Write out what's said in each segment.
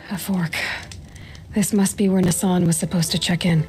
A fork. This must be where Nassan was supposed to check in.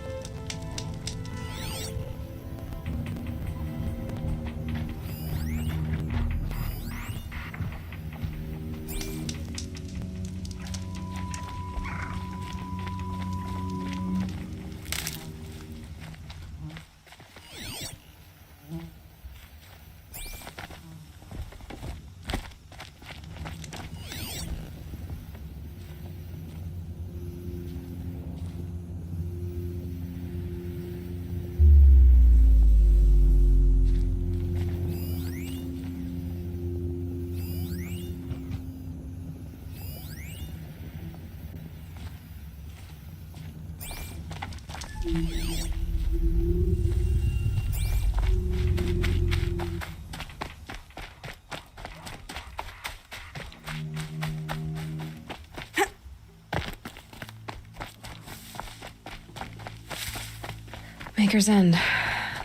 Maker's End.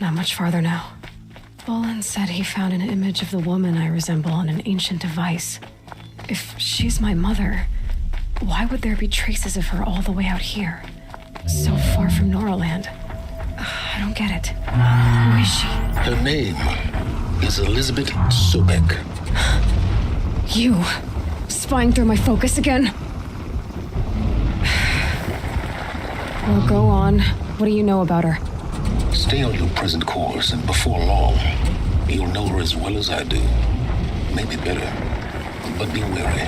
Not much farther now. Bolin said he found an image of the woman I resemble on an ancient device. If she's my mother, why would there be traces of her all the way out here? So far from Noraland. I don't get it. Who is she? Her name is Elizabeth Sobek. You. Spying through my focus again? Well, go on. What do you know about her? Stay on your present course, and before long, you'll know her as well as I do. Maybe better. But be wary.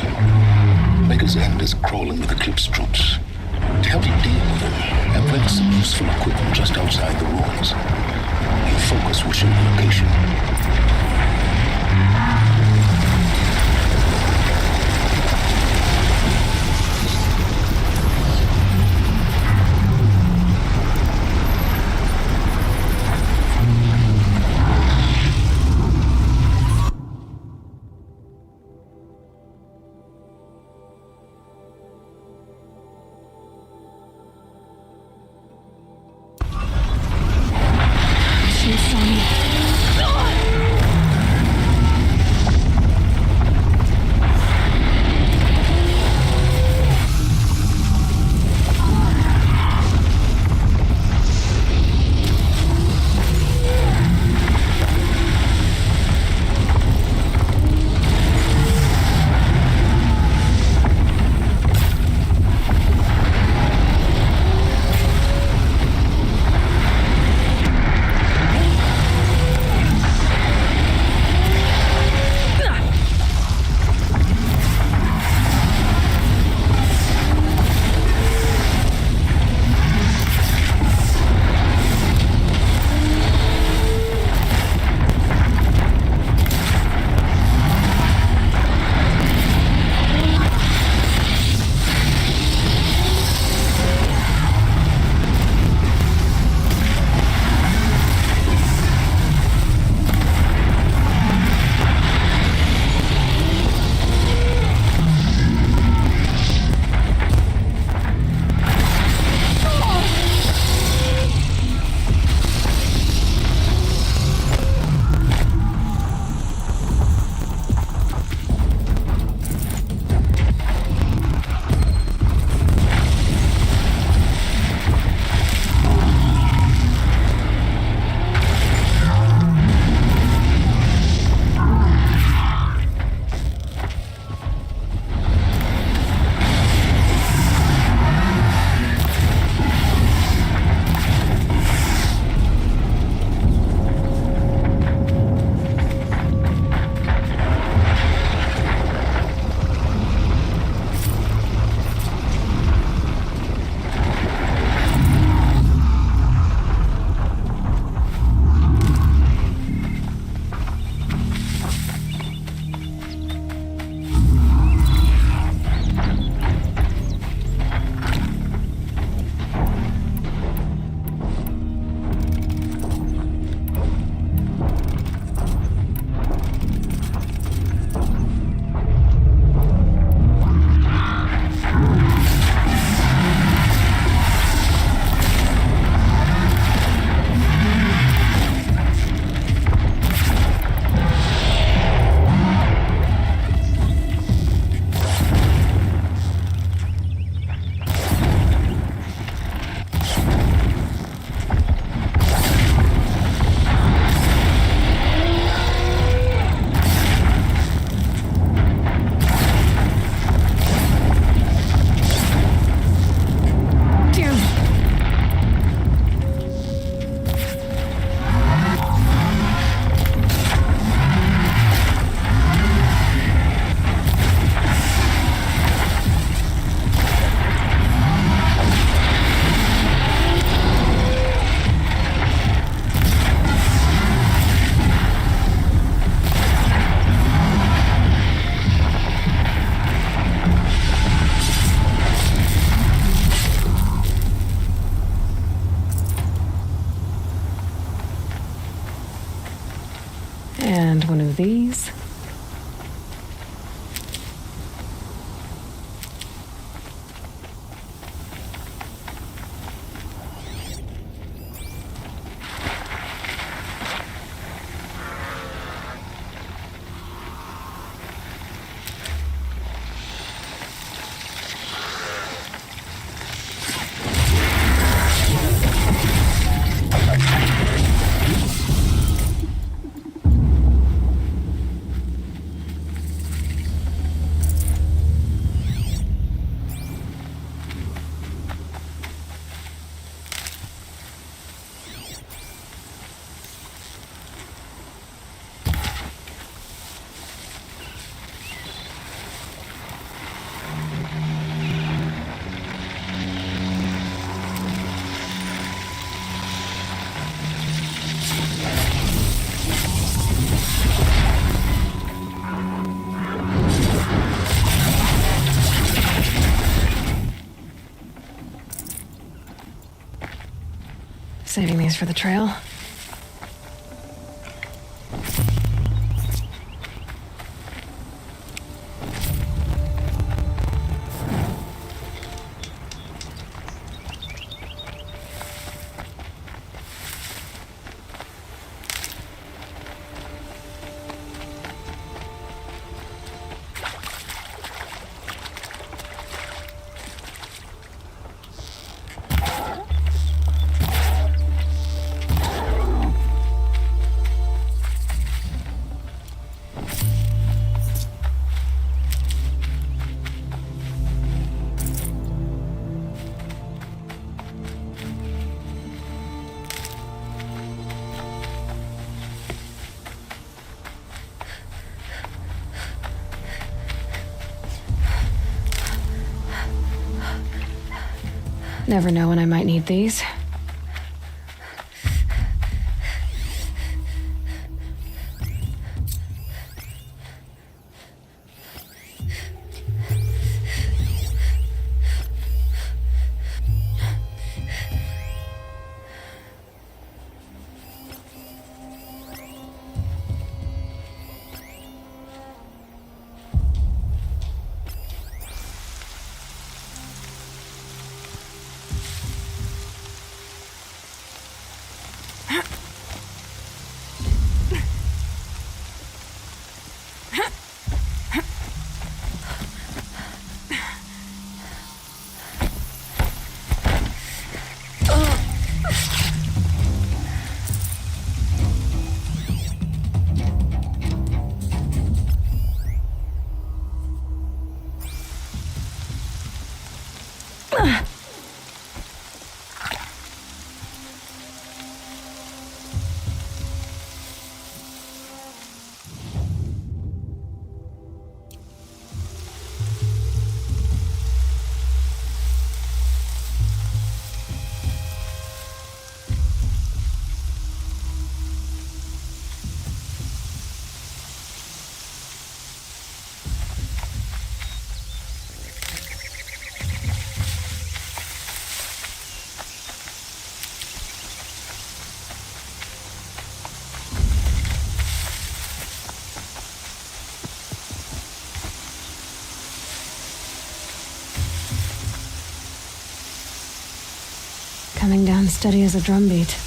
Maker's End is crawling with Eclipse troops. To help you deal with them, I've left some useful equipment just outside the ruins. Your focus will show the location. She saw me. find one of these. Saving these for the trail. Never know when I might need these. Coming down steady as a drumbeat.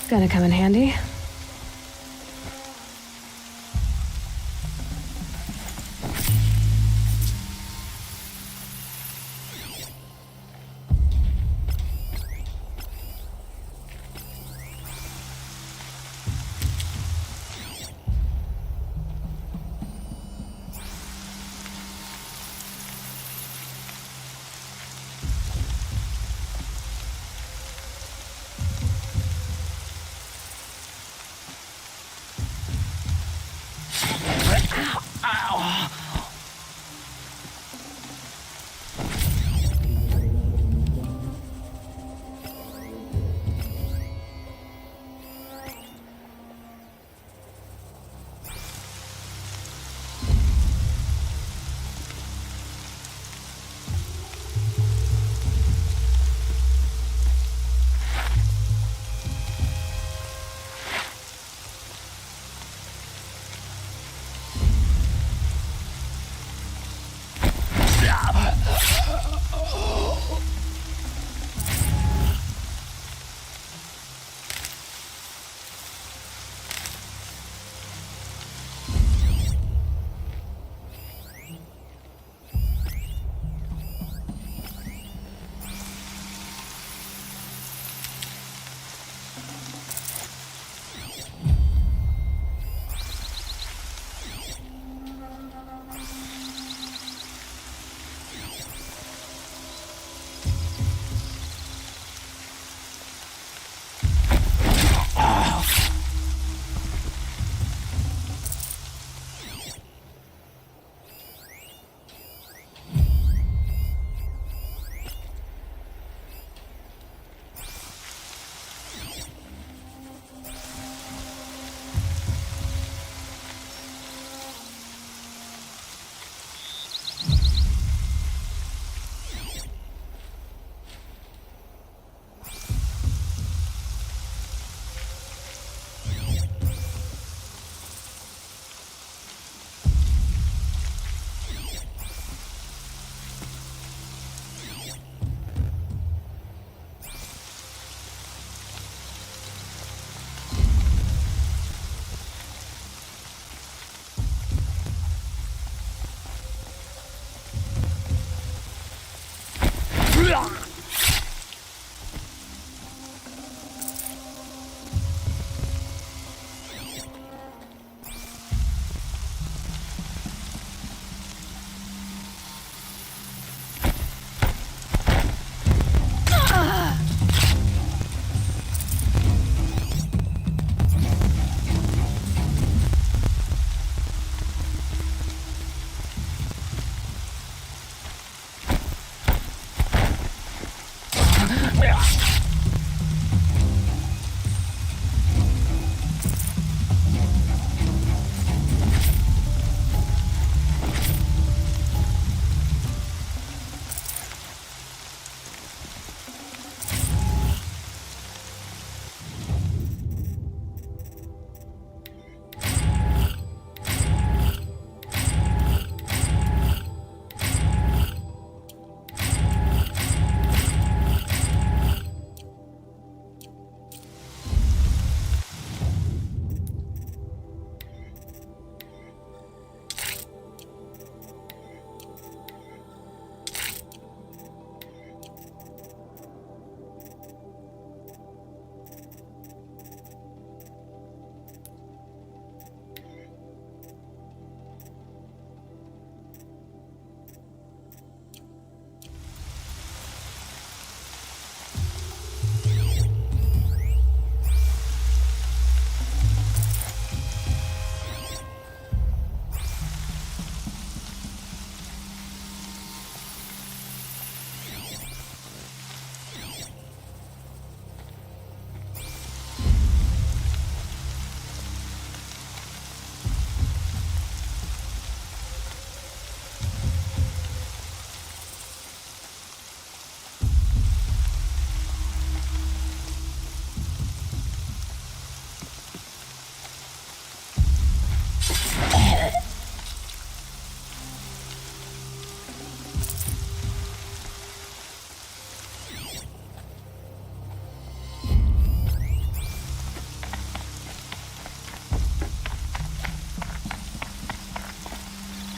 Gonna come in handy.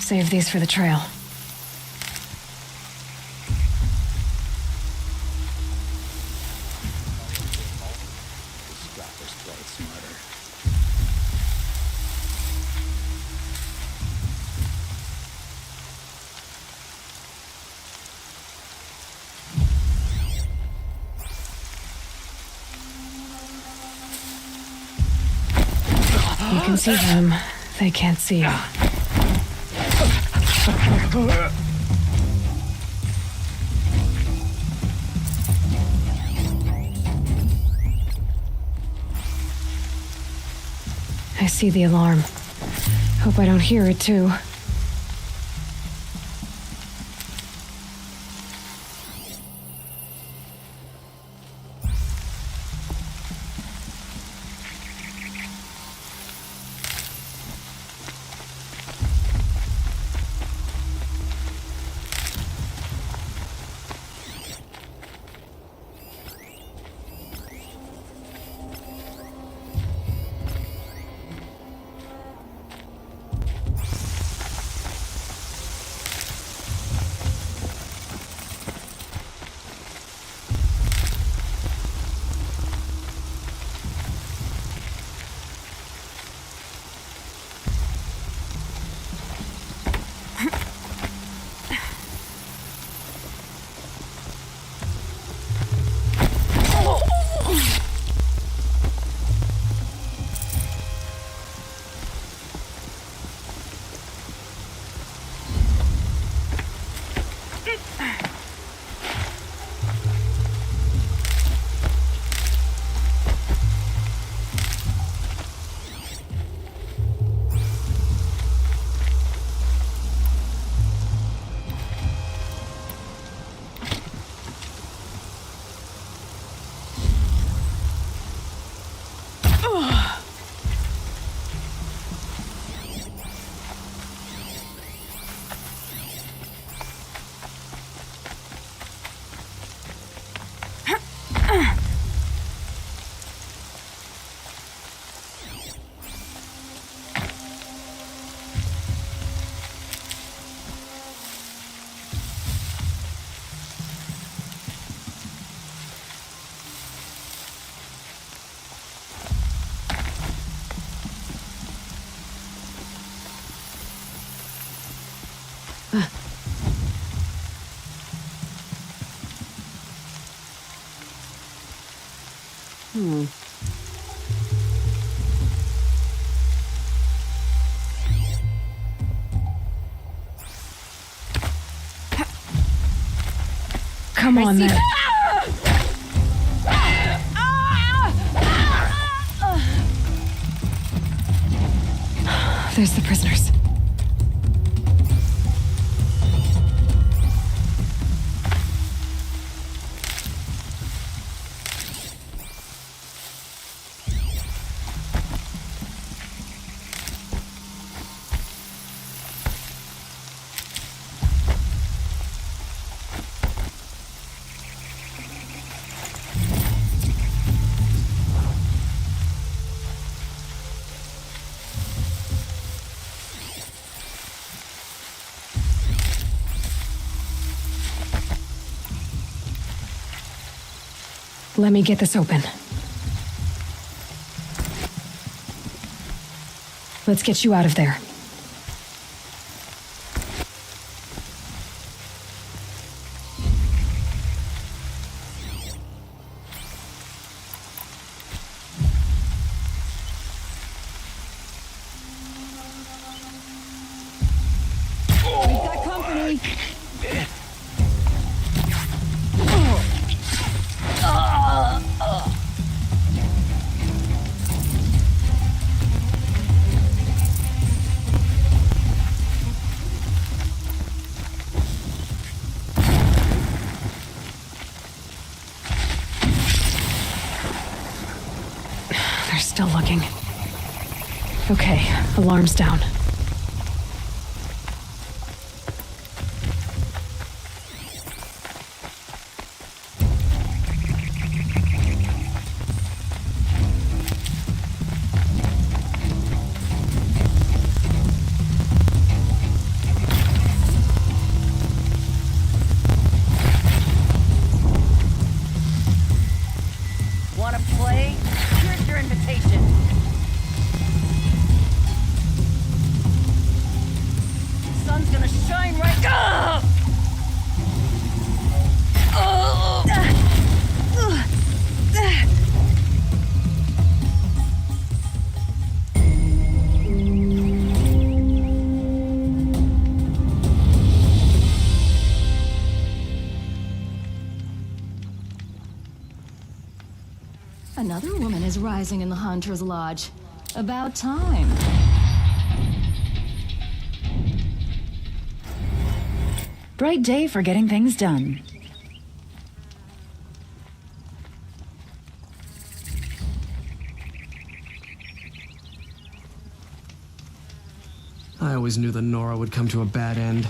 Save these for the trail. You can see them. They can't see you. I see the alarm. Hope I don't hear it too. Come on, then. There's the prisoners. Let me get this open. Let's get you out of there. We've got company. They're still looking. Okay, alarm's down. Another woman is rising in the Hunter's Lodge. About time. Bright day for getting things done. I always knew that Nora would come to a bad end.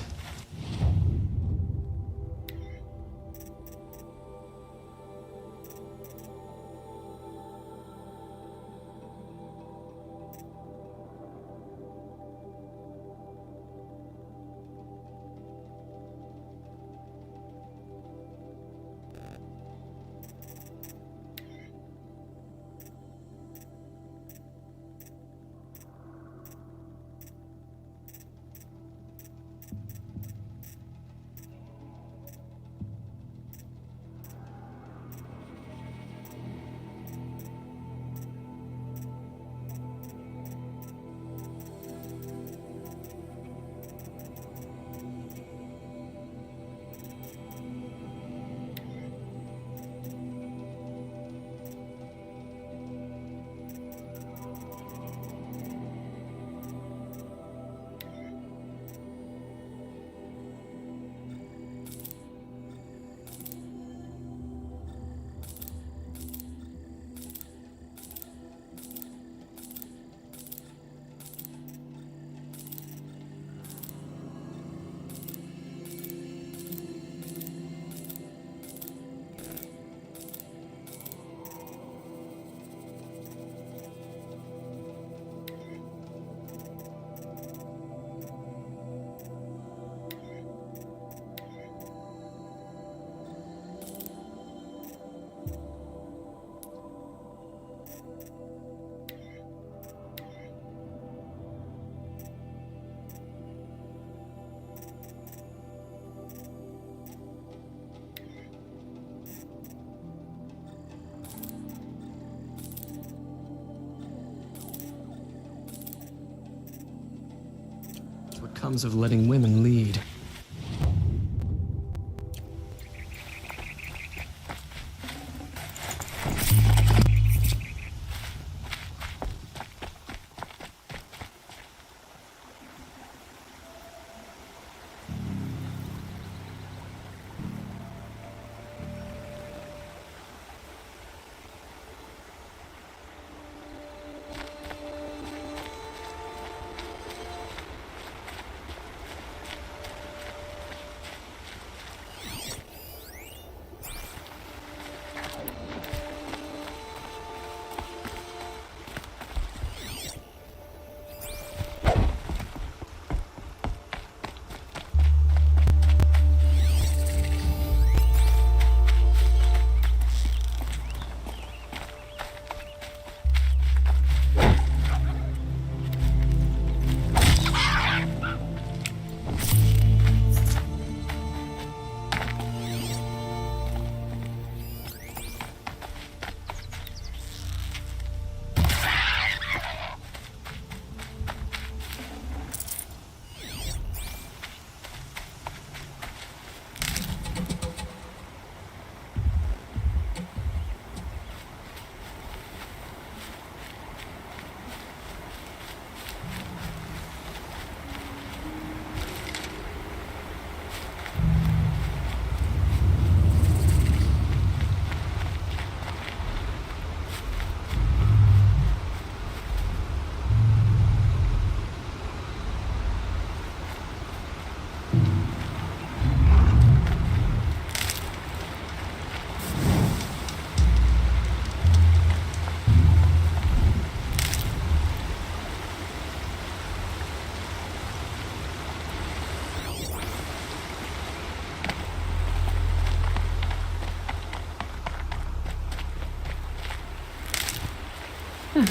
What comes of letting women lead?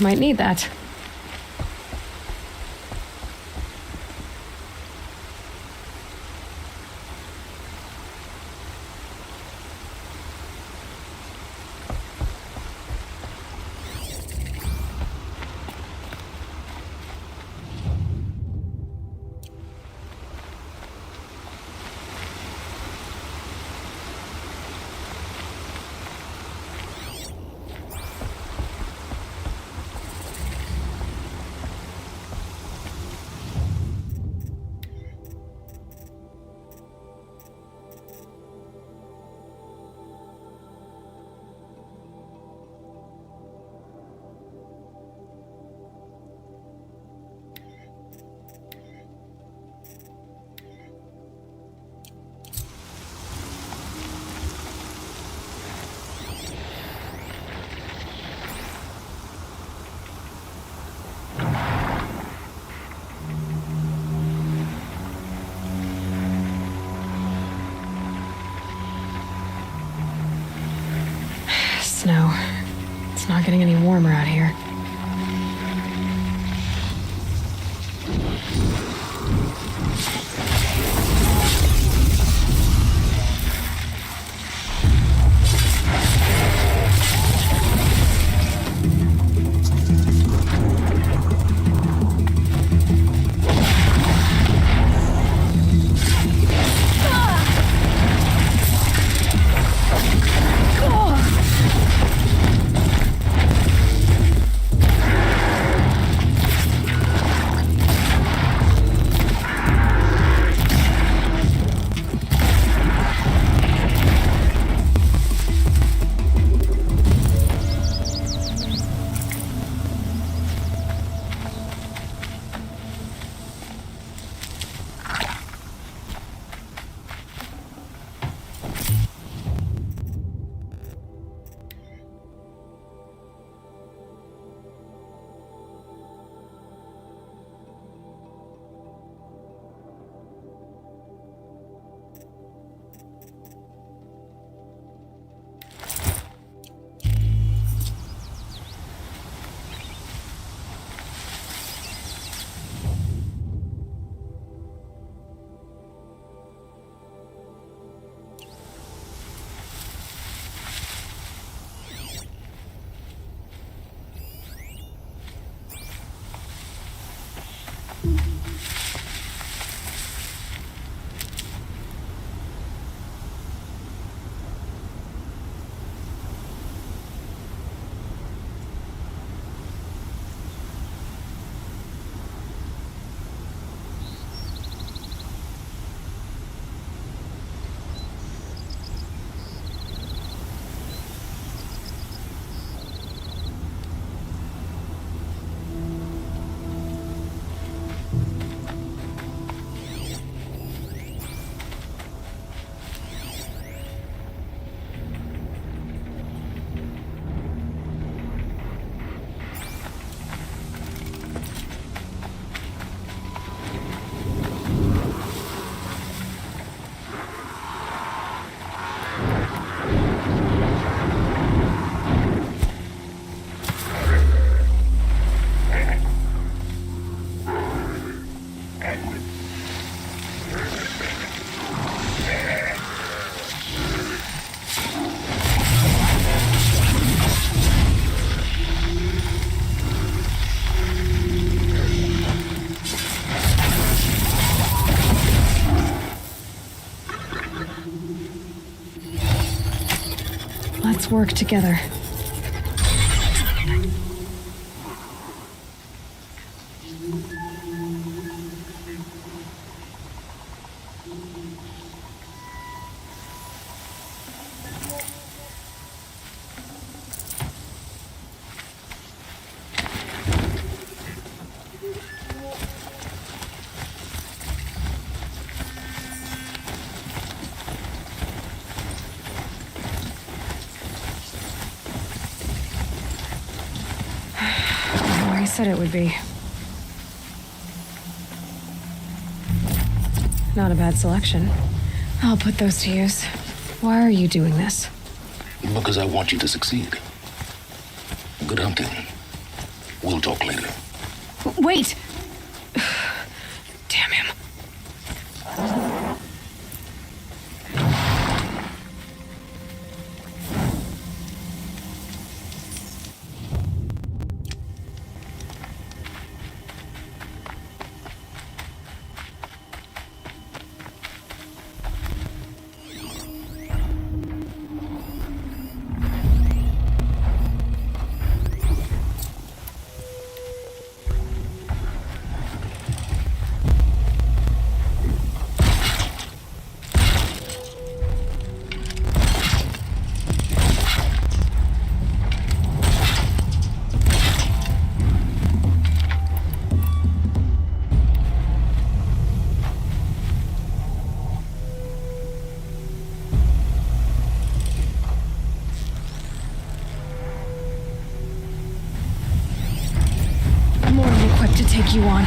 Might need that. not getting any warmer out here. Let's work together. Said it would be. Not a bad selection. I'll put those to use. Why are you doing this? Because I want you to succeed. Good hunting. We'll talk later. Wait! Damn him. To take you on.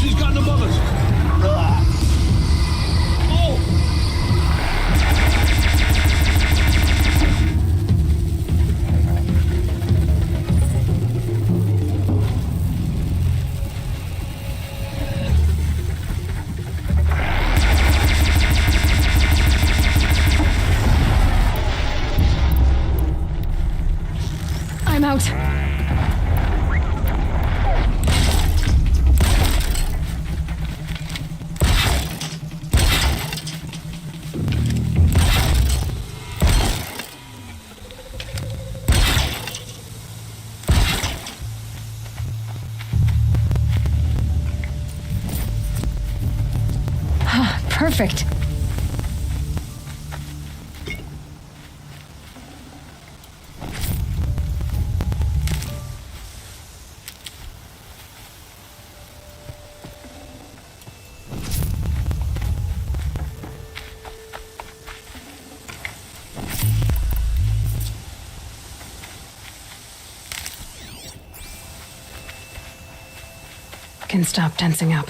She's gotten above us. Oh! I'm out. Perfect. Can stop tensing up.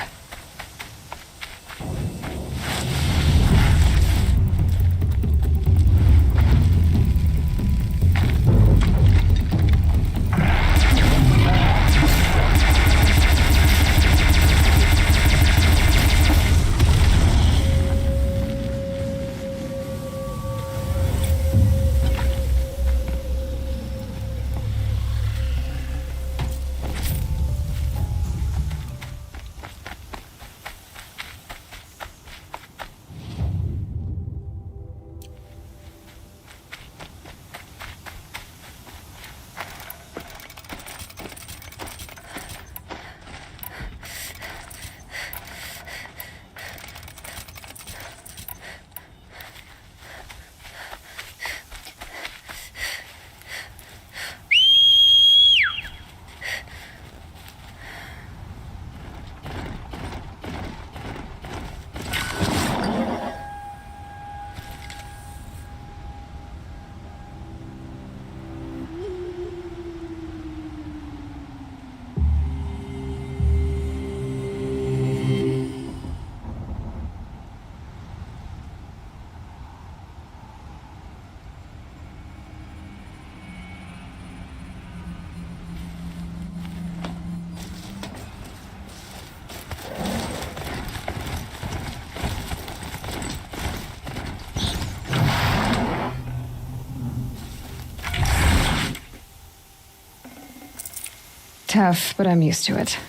Tough, but I'm used to it.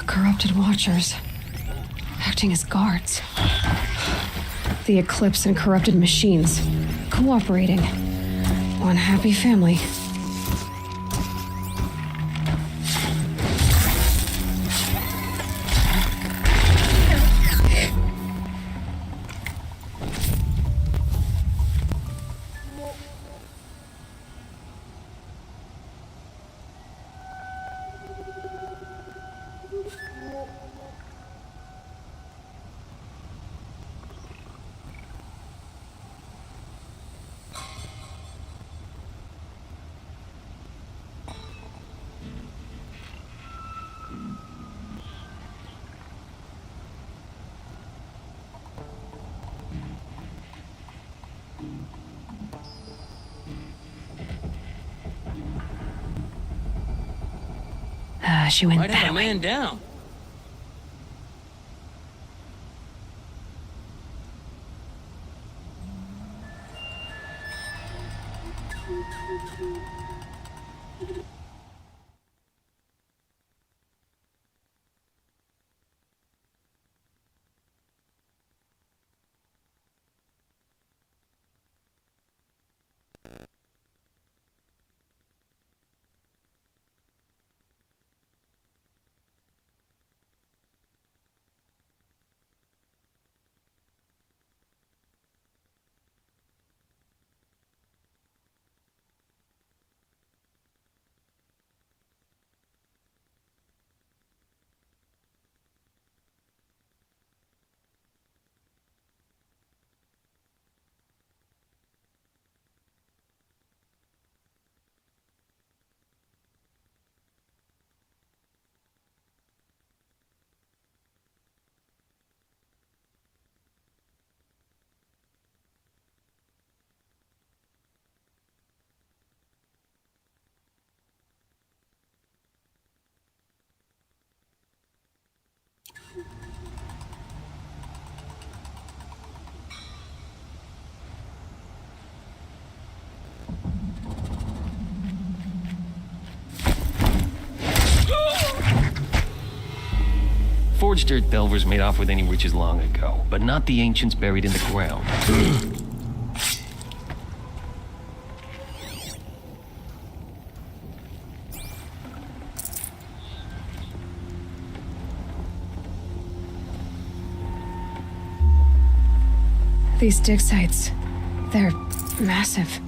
Corrupted watchers, acting as guards. The Eclipse and corrupted machines, cooperating. One happy family. She went Why'd that I way. man down? Forged dirt delvers made off with any riches long ago, but not the ancients buried in the ground. These dig sites, they're massive.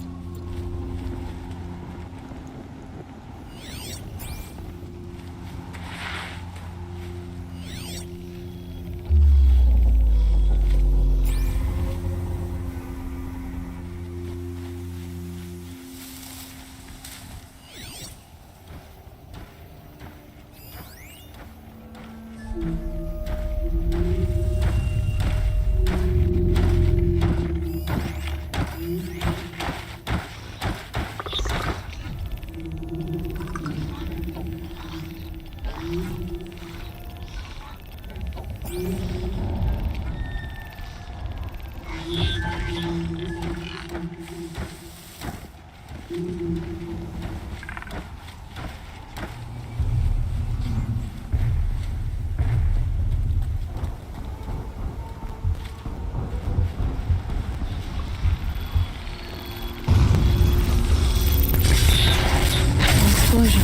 Explosion.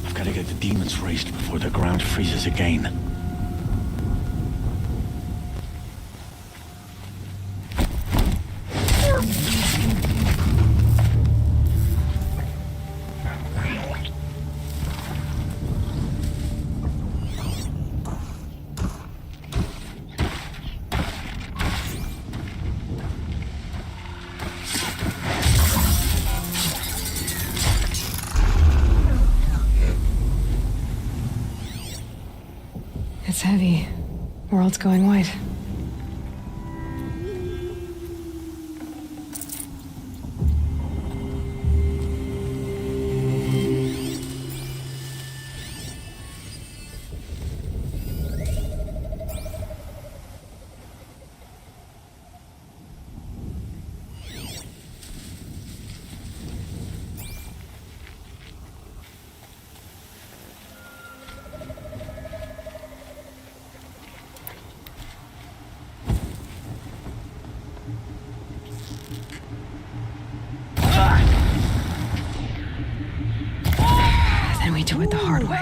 I've got to get the demons raised before the ground freezes again. It's heavy. World's going white. Then we do it the hard way.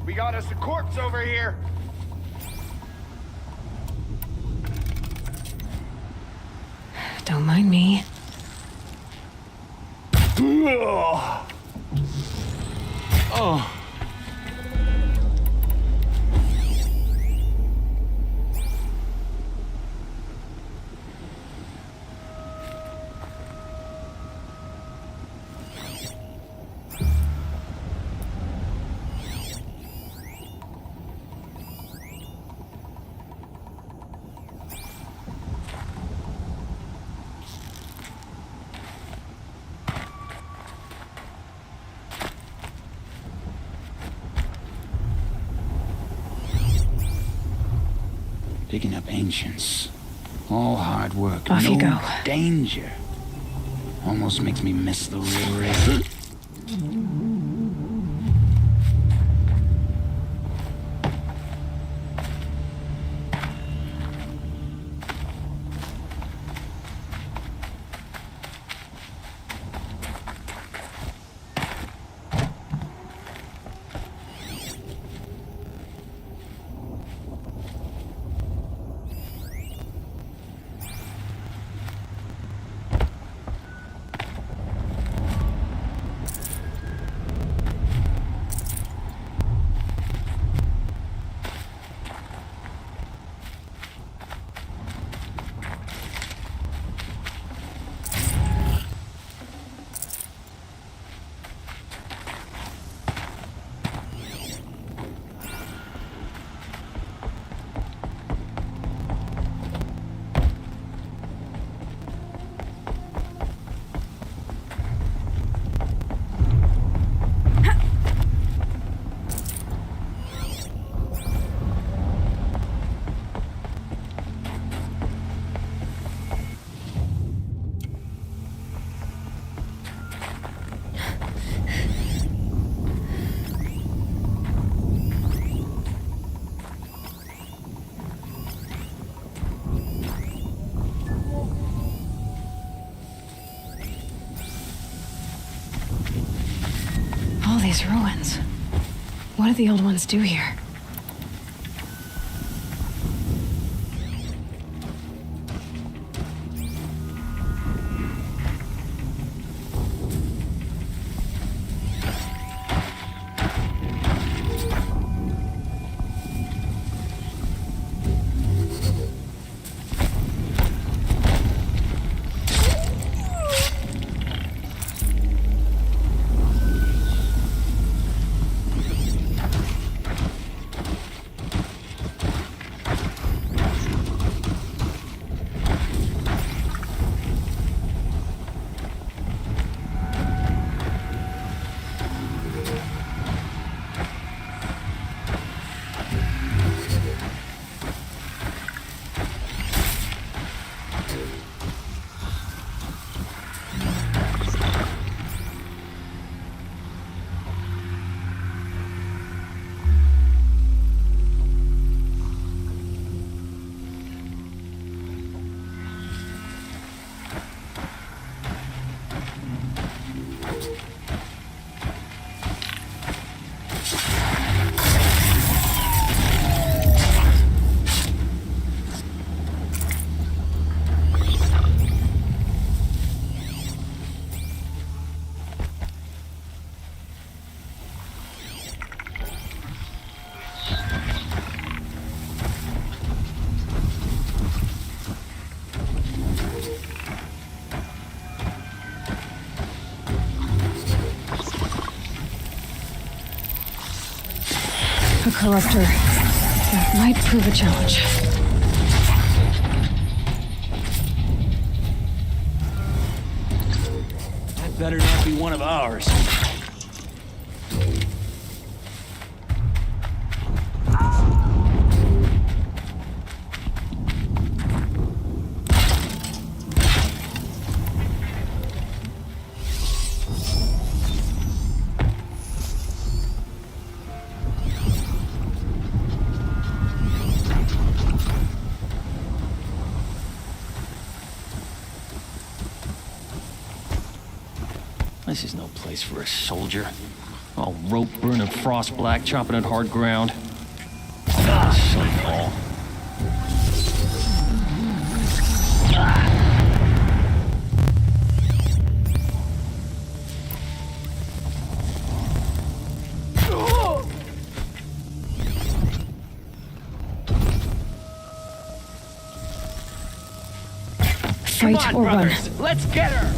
We got us a corpse over here. Don't mind me. Oh. Picking up ancients. All hard work. Off no you go. Danger. Almost makes me miss the real race. All these ruins. What did the old ones do here? A corruptor. That might prove a challenge. That better not be one of ours. This is no place for a soldier. All rope burning frost black, chopping at hard ground. Shitball. fight or run. Let's get her!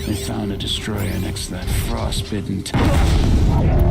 They found a destroyer next to that frostbitten town.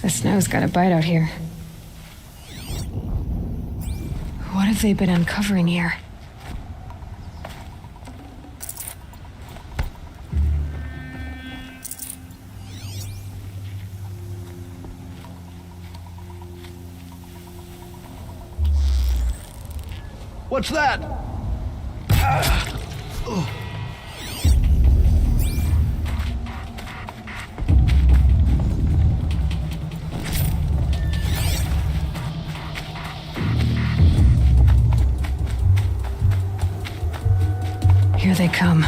The snow's got a bite out here. What have they been uncovering here? What's that? Here they come.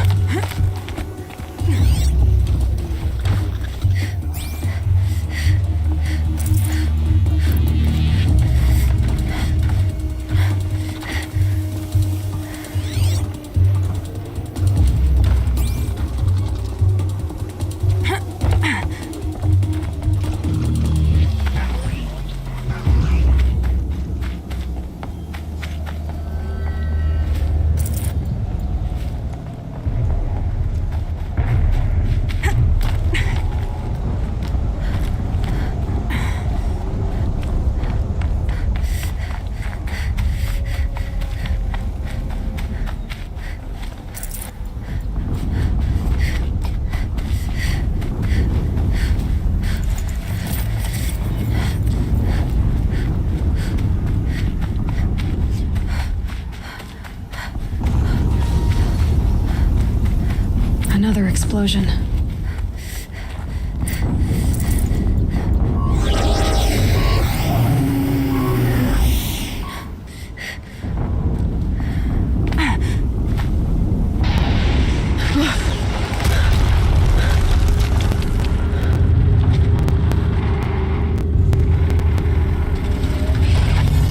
Another explosion.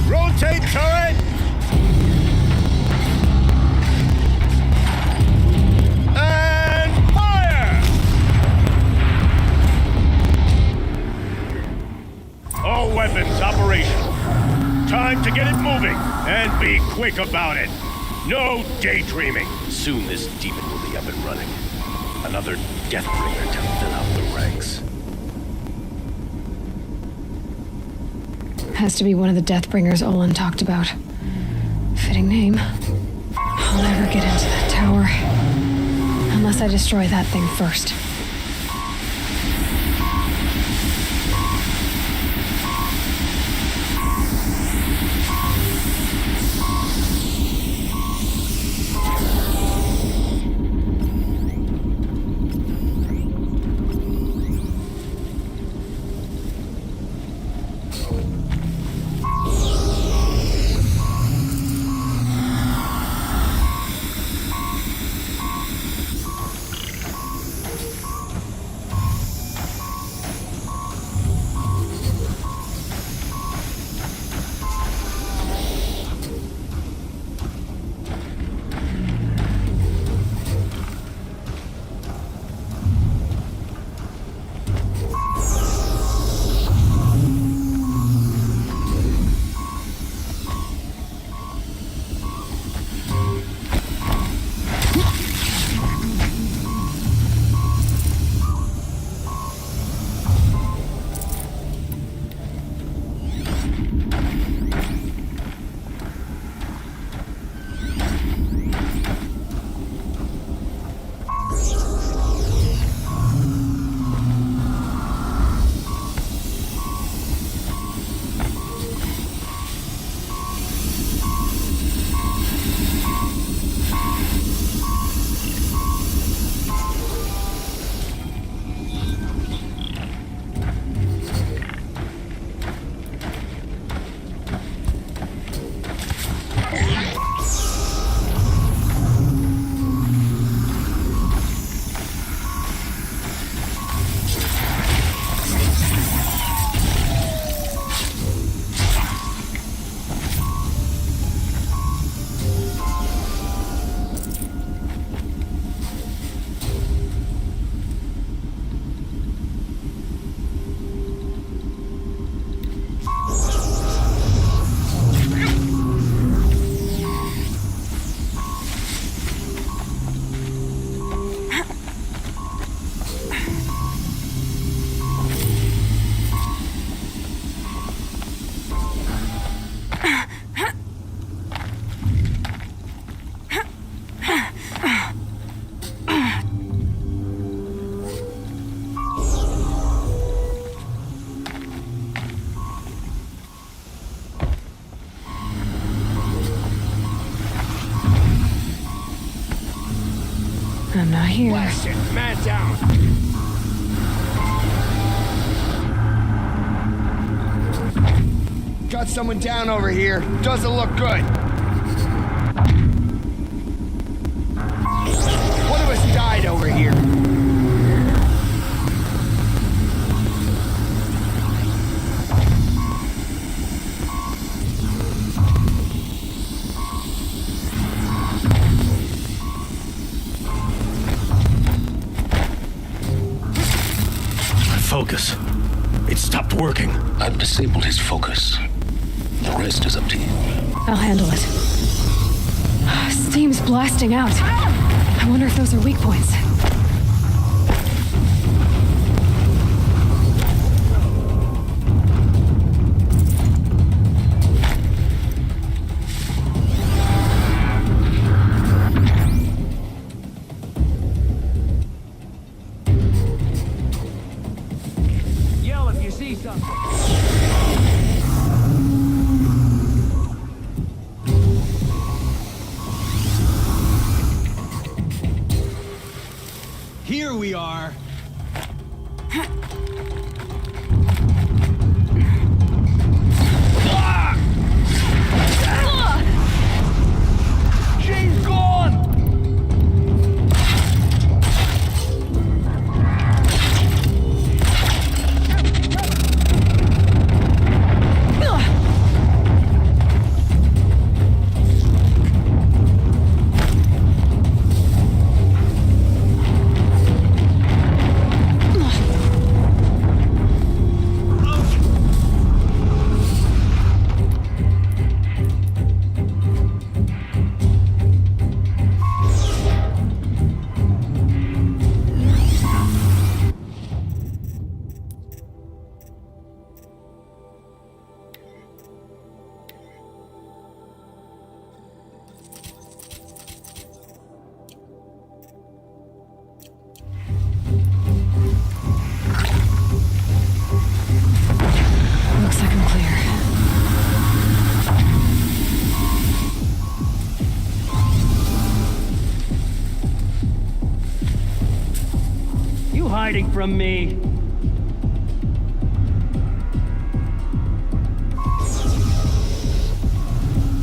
Rotate turret! And fire! All weapons operational. Time to get it moving, and be quick about it. No daydreaming. Soon this demon will be up and running. Another Deathbringer to fill out the ranks. Has to be one of the Deathbringers Olin talked about. Fitting name. I'll never get into that tower. Unless I destroy that thing first. here. Blast it! Man down! Got someone down over here. Doesn't look good. One of us died over here. Focus. It stopped working. I've disabled his focus. The rest is up to you. I'll handle it. Steam's blasting out. I wonder if those are weak points. Yell if you see something. Here we are. She's gone! Looks like I'm clear. You hiding from me?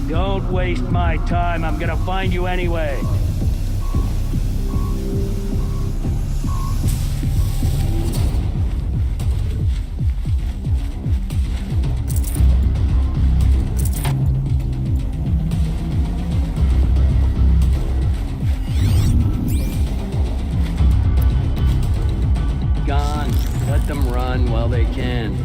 Don't waste my time. I'm gonna find you anyway. Gone. Let them run while they can.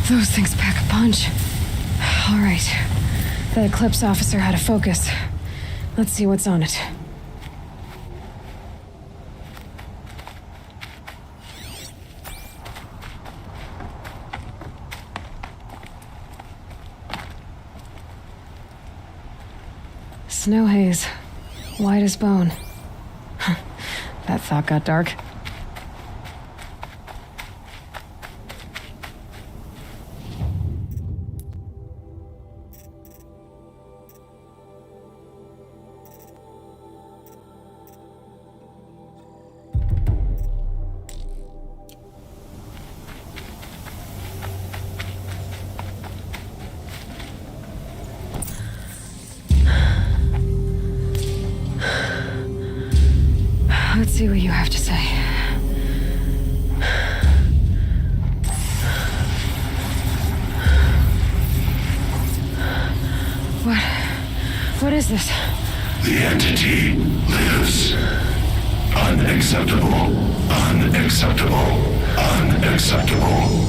Those things pack a punch. All right. The Eclipse officer had a focus. Let's see what's on it. Snow haze. White as bone. That thought got dark. Let's see what you have to say. What is this? The entity lives. Unacceptable. Unacceptable. Unacceptable.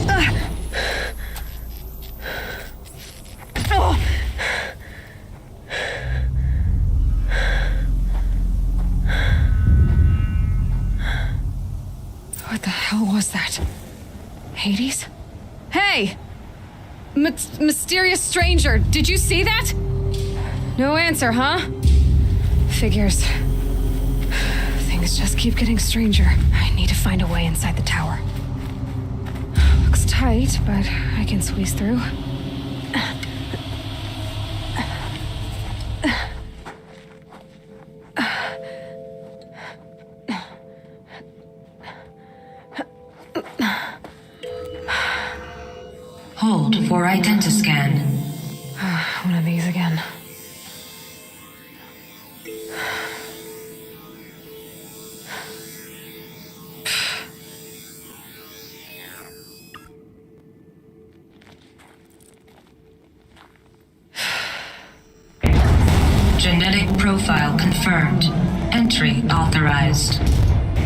What the hell was that? Hades? Hey! Mysterious stranger, did you see that? No answer, huh? Figures. Things just keep getting stranger. I need to find a way inside the tower. Looks tight, but I can squeeze through. Hold for identiscan. One of these again. Genetic profile confirmed. Entry authorized.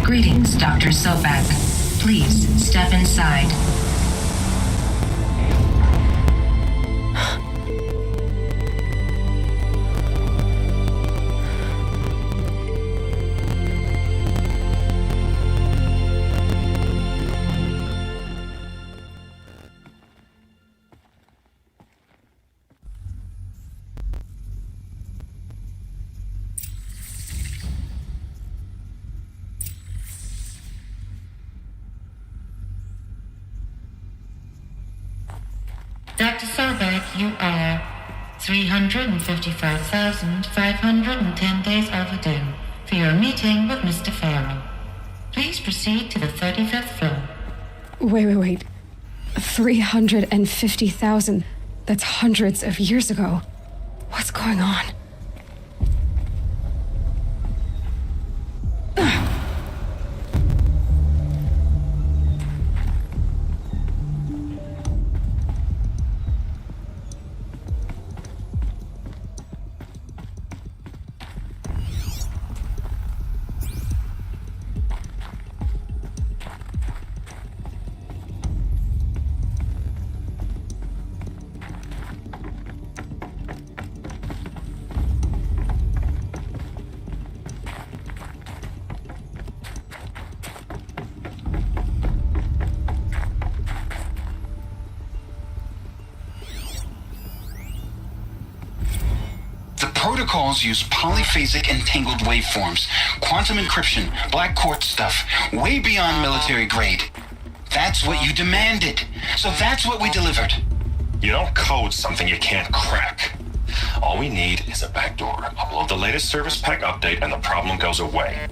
Greetings, Dr. Sobak. Please step inside. Dr. Sobak, you are 355,510 days overdue for your meeting with Mr. Farrell. Please proceed to the 35th floor. Wait. 350,000. That's hundreds of years ago. What's going on? Protocols use polyphasic entangled waveforms, quantum encryption, black quartz stuff, way beyond military grade. That's what you demanded, so that's what we delivered. You don't code something you can't crack. All we need is a backdoor. Upload the latest service pack update and the problem goes away.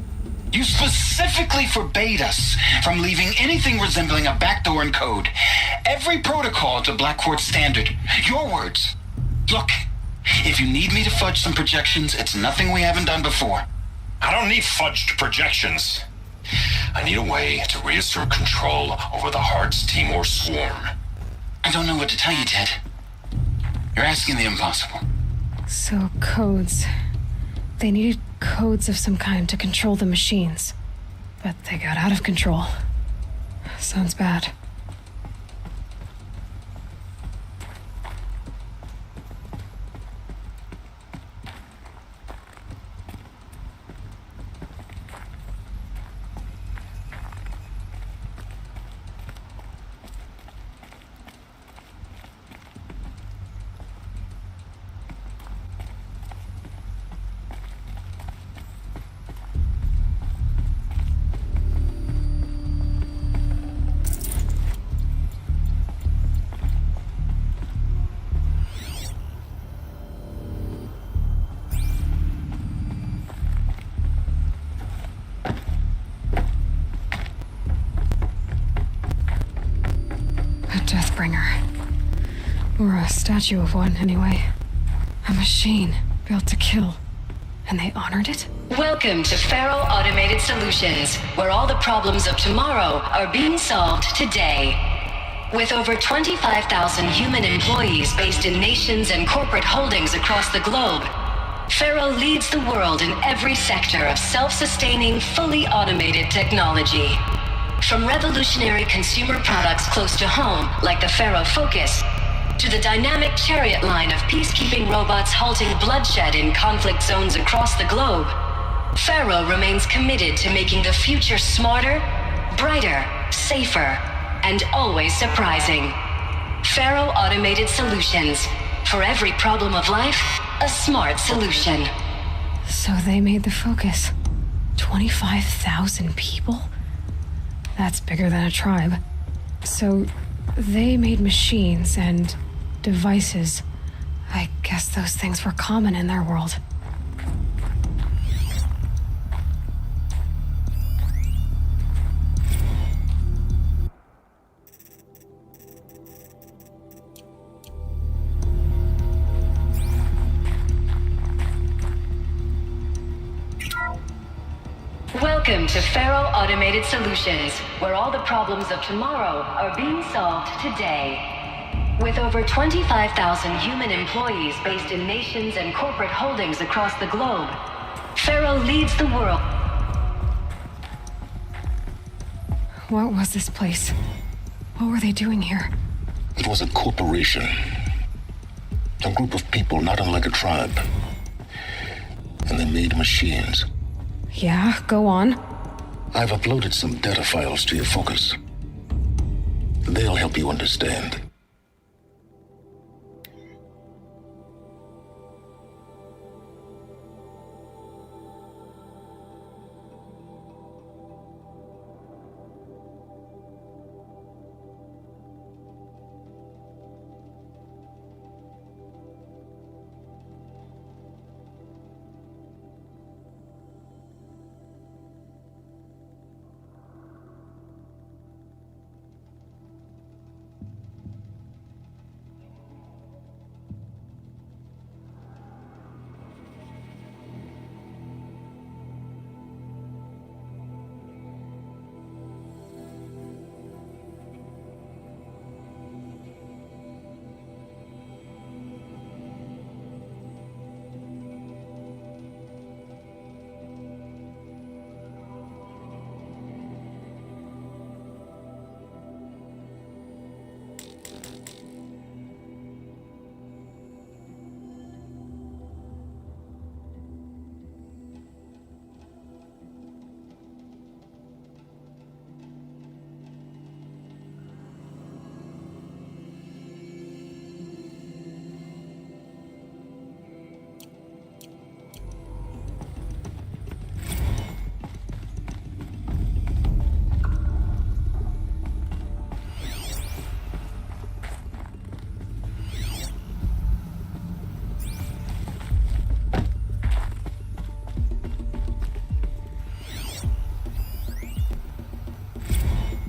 You specifically forbade us from leaving anything resembling a backdoor in code. Every protocol to black quartz standard. Your words. Look. If you need me to fudge some projections, it's nothing we haven't done before. I don't need fudged projections. I need a way to reassert control over the Hearts Timor swarm. I don't know what to tell you, Ted. You're asking the impossible. So, codes. They needed codes of some kind to control the machines. But they got out of control. Sounds bad. Deathbringer. Or a statue of one, anyway. A machine built to kill. And they honored it? Welcome to Faro Automated Solutions, where all the problems of tomorrow are being solved today. With over 25,000 human employees based in nations and corporate holdings across the globe, Faro leads the world in every sector of self-sustaining, fully automated technology. From revolutionary consumer products close to home, like the Faro Focus, to the dynamic Chariot line of peacekeeping robots halting bloodshed in conflict zones across the globe, Faro remains committed to making the future smarter, brighter, safer, and always surprising. Faro Automated Solutions. For every problem of life, a smart solution. So they made the Focus. 25,000 people? That's bigger than a tribe. So they made machines and devices. I guess those things were common in their world. Welcome to Faro Automated Solutions, where all the problems of tomorrow are being solved today. With over 25,000 human employees based in nations and corporate holdings across the globe, Faro leads the world. What was this place? What were they doing here? It was a corporation. A group of people not unlike a tribe. And they made machines. Yeah, go on. I've uploaded some data files to your Focus. They'll help you understand.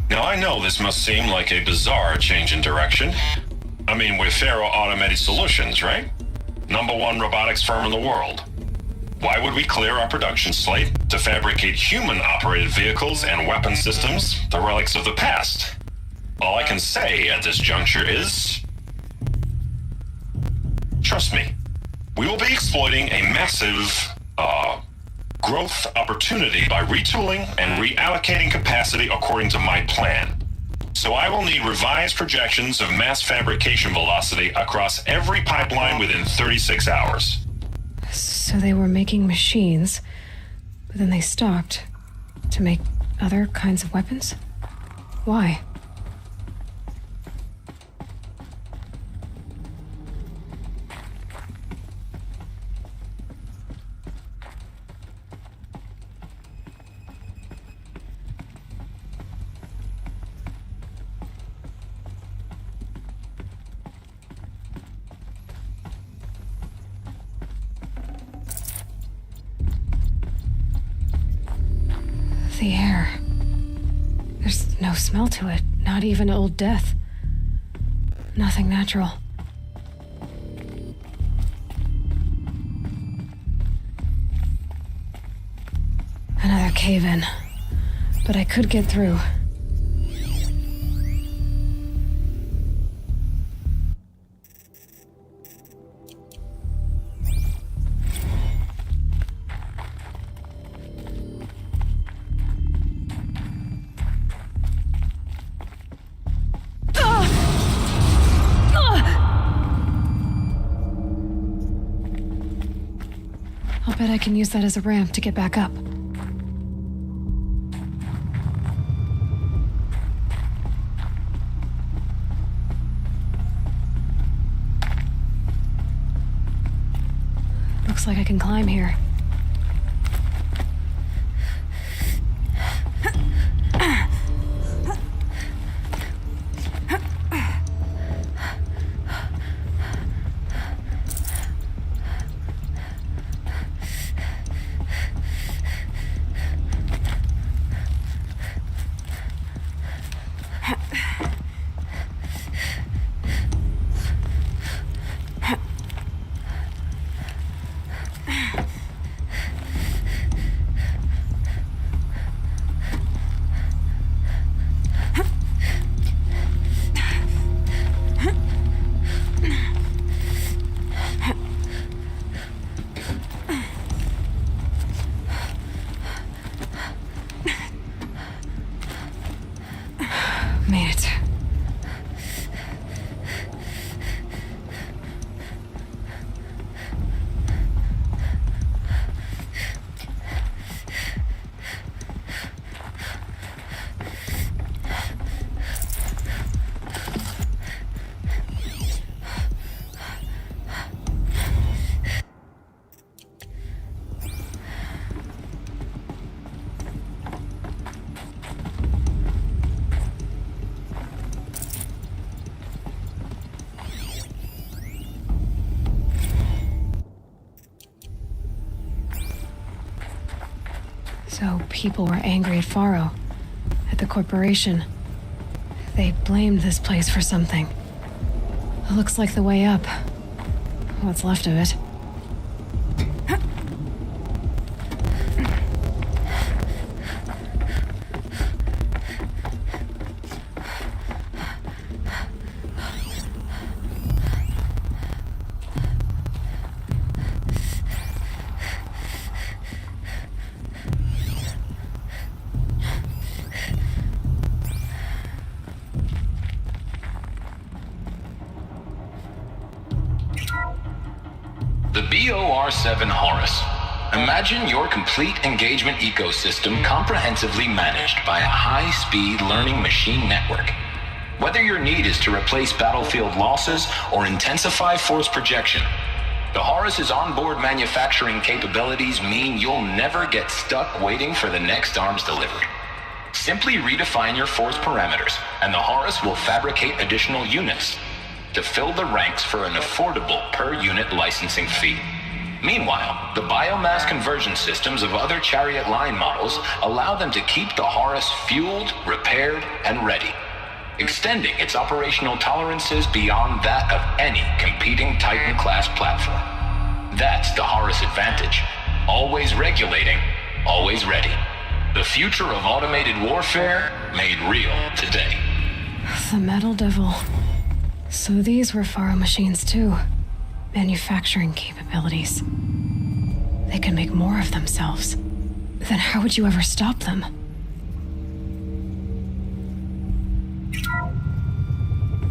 Now, I know this must seem like a bizarre change in direction. I mean, we're Faro Automated Solutions, right? #1 robotics firm in the world. Why would we clear our production slate to fabricate human-operated vehicles and weapon systems, the relics of the past? All I can say at this juncture is... trust me, we will be exploiting a massive, growth opportunity by retooling and reallocating capacity according to my plan. So I will need revised projections of mass fabrication velocity across every pipeline within 36 hours. So they were making machines, but then they stopped to make other kinds of weapons? Why? The air. There's no smell to it, not even Old Death. Nothing natural. Another cave-in. But I could get through. I'll bet I can use that as a ramp to get back up. Looks like I can climb here. Made it. So people were angry at Faro, at the corporation. They blamed this place for something. It looks like the way up. What's left of it. The BOR-7 Horus. Imagine your complete engagement ecosystem comprehensively managed by a high-speed learning machine network. Whether your need is to replace battlefield losses or intensify force projection, the Horus's onboard manufacturing capabilities mean you'll never get stuck waiting for the next arms delivery. Simply redefine your force parameters, and the Horus will fabricate additional units to fill the ranks for an affordable per-unit licensing fee. Meanwhile, the biomass conversion systems of other Chariot line models allow them to keep the Horus fueled, repaired, and ready, extending its operational tolerances beyond that of any competing Titan-class platform. That's the Horus advantage. Always regulating, always ready. The future of automated warfare made real today. The Metal Devil. So these were Faro machines too. Manufacturing capabilities. They can make more of themselves. Then how would you ever stop them?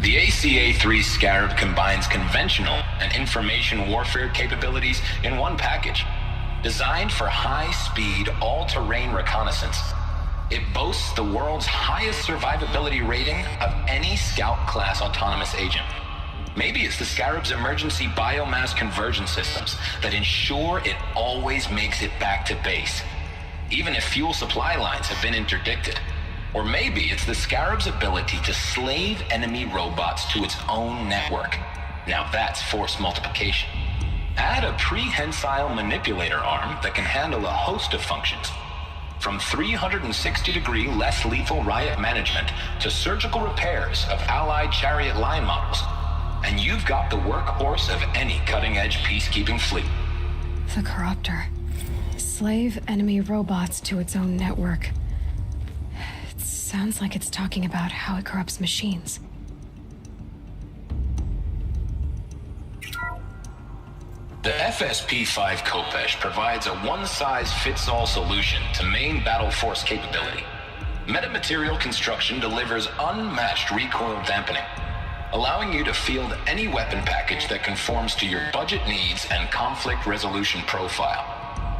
The ACA-3 Scarab combines conventional and information warfare capabilities in one package. Designed for high-speed, all-terrain reconnaissance, it boasts the world's highest survivability rating of any Scout-class autonomous agent. Maybe it's the Scarab's emergency biomass conversion systems that ensure it always makes it back to base, even if fuel supply lines have been interdicted. Or maybe it's the Scarab's ability to slave enemy robots to its own network. Now that's force multiplication. Add a prehensile manipulator arm that can handle a host of functions. From 360-degree less lethal riot management to surgical repairs of Allied chariot line models. And you've got the workhorse of any cutting-edge peacekeeping fleet. The Corruptor. Slave enemy robots to its own network. It sounds like it's talking about how it corrupts machines. The FSP-5 Kopesh provides a one-size-fits-all solution to main battle force capability. Metamaterial construction delivers unmatched recoil dampening, allowing you to field any weapon package that conforms to your budget needs and conflict resolution profile.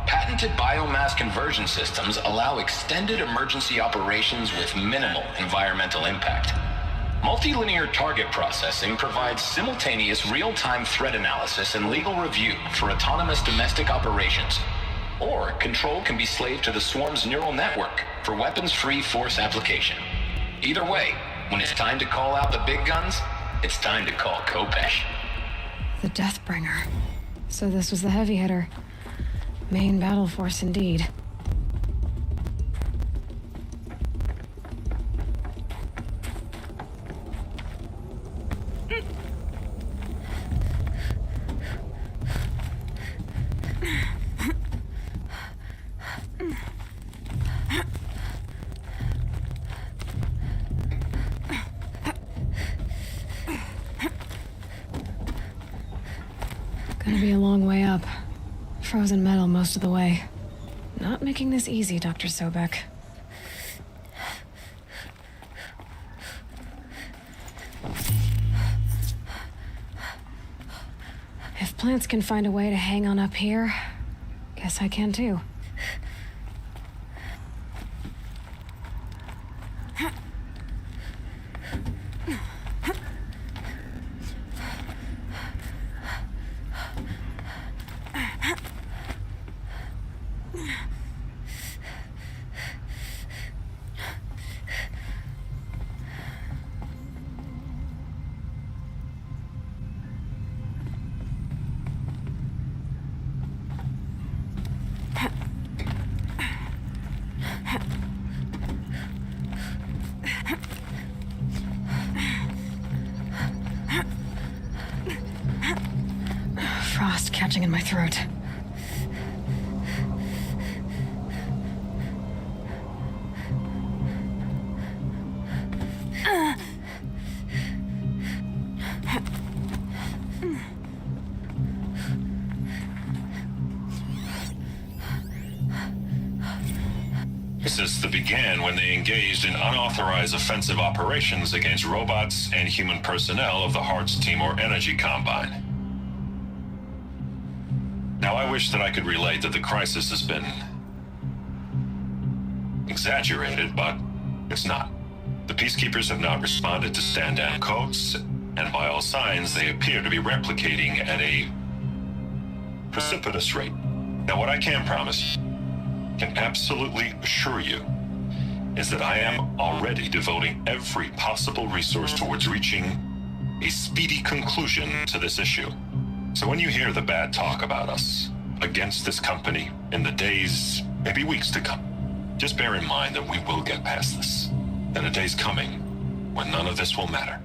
Patented biomass conversion systems allow extended emergency operations with minimal environmental impact. Multilinear target processing provides simultaneous real-time threat analysis and legal review for autonomous domestic operations. Or control can be slaved to the swarm's neural network for weapons-free force application. Either way, when it's time to call out the big guns, it's time to call Kopesh. The Deathbringer. So this was the heavy hitter. Main battle force indeed. Gonna be a long way up. Frozen metal most of the way. Not making this easy, Dr. Sobek. If plants can find a way to hang on up here, guess I can too. Frost catching in my throat. This began when they engaged in unauthorized offensive operations against robots and human personnel of the Hartz Timor Energy Combine. Now, I wish that I could relate that the crisis has been exaggerated, but it's not. The peacekeepers have not responded to stand-down codes, and by all signs, they appear to be replicating at a precipitous rate. Now, what I can promise you, can absolutely assure you, is that I am already devoting every possible resource towards reaching a speedy conclusion to this issue. So when you hear the bad talk about us against this company in the days, maybe weeks to come, just bear in mind that we will get past this. And a day's coming when none of this will matter.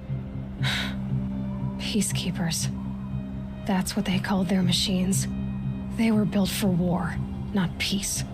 Peacekeepers. That's what they called their machines. They were built for war, not peace.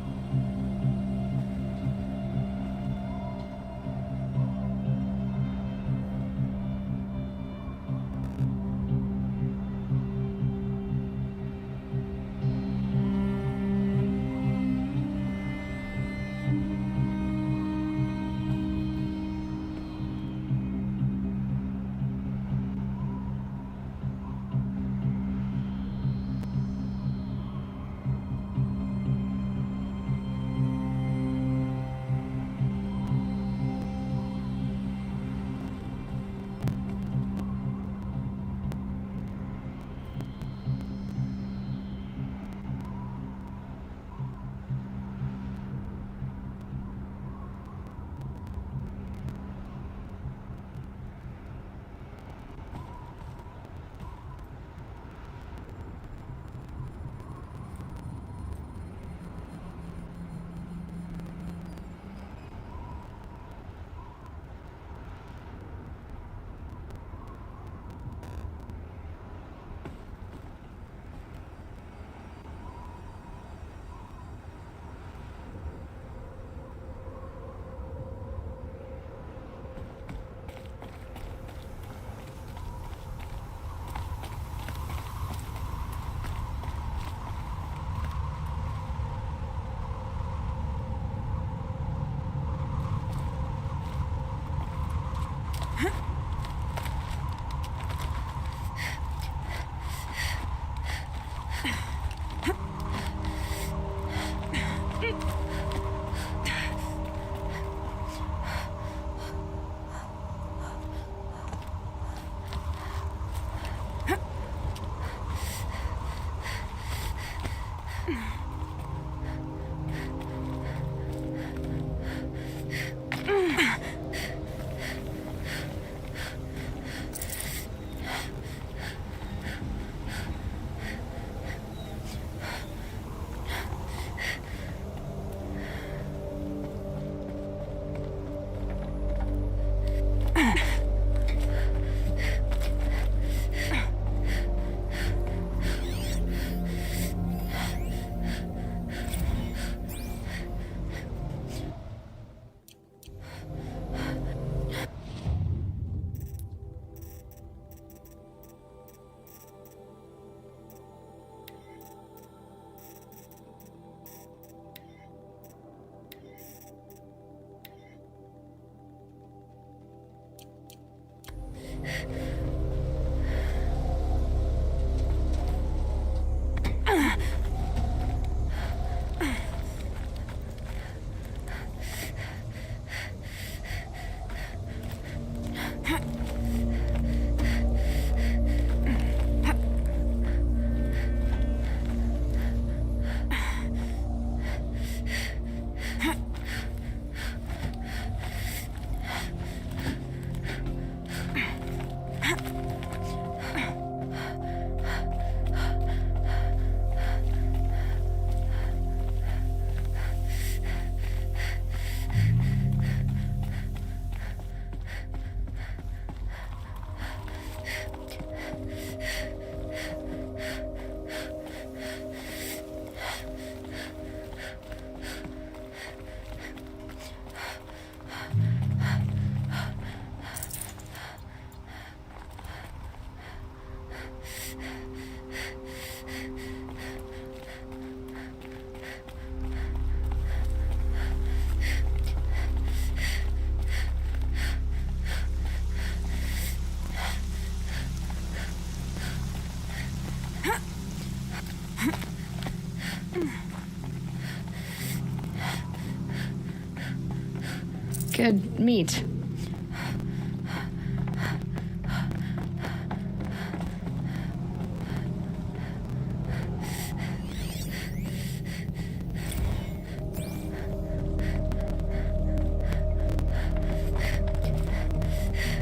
good meat.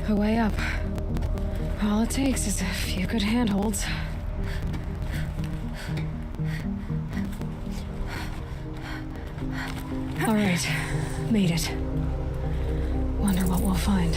A way up. All it takes is a few good handholds. All right, made it. Wonder what we'll find.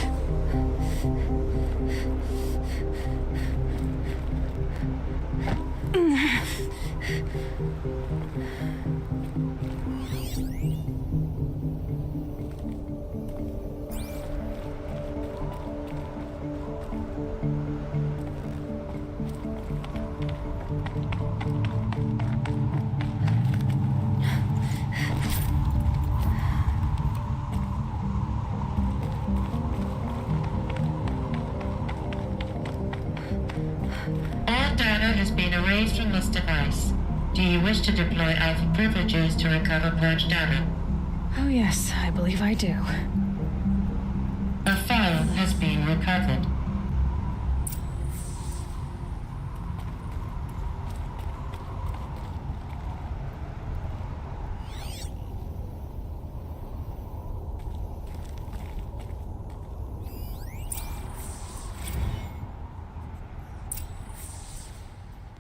All data has been erased from this device. Do you wish to deploy Alpha privileges to recover purged data? Oh yes, I believe I do. A file has been recovered.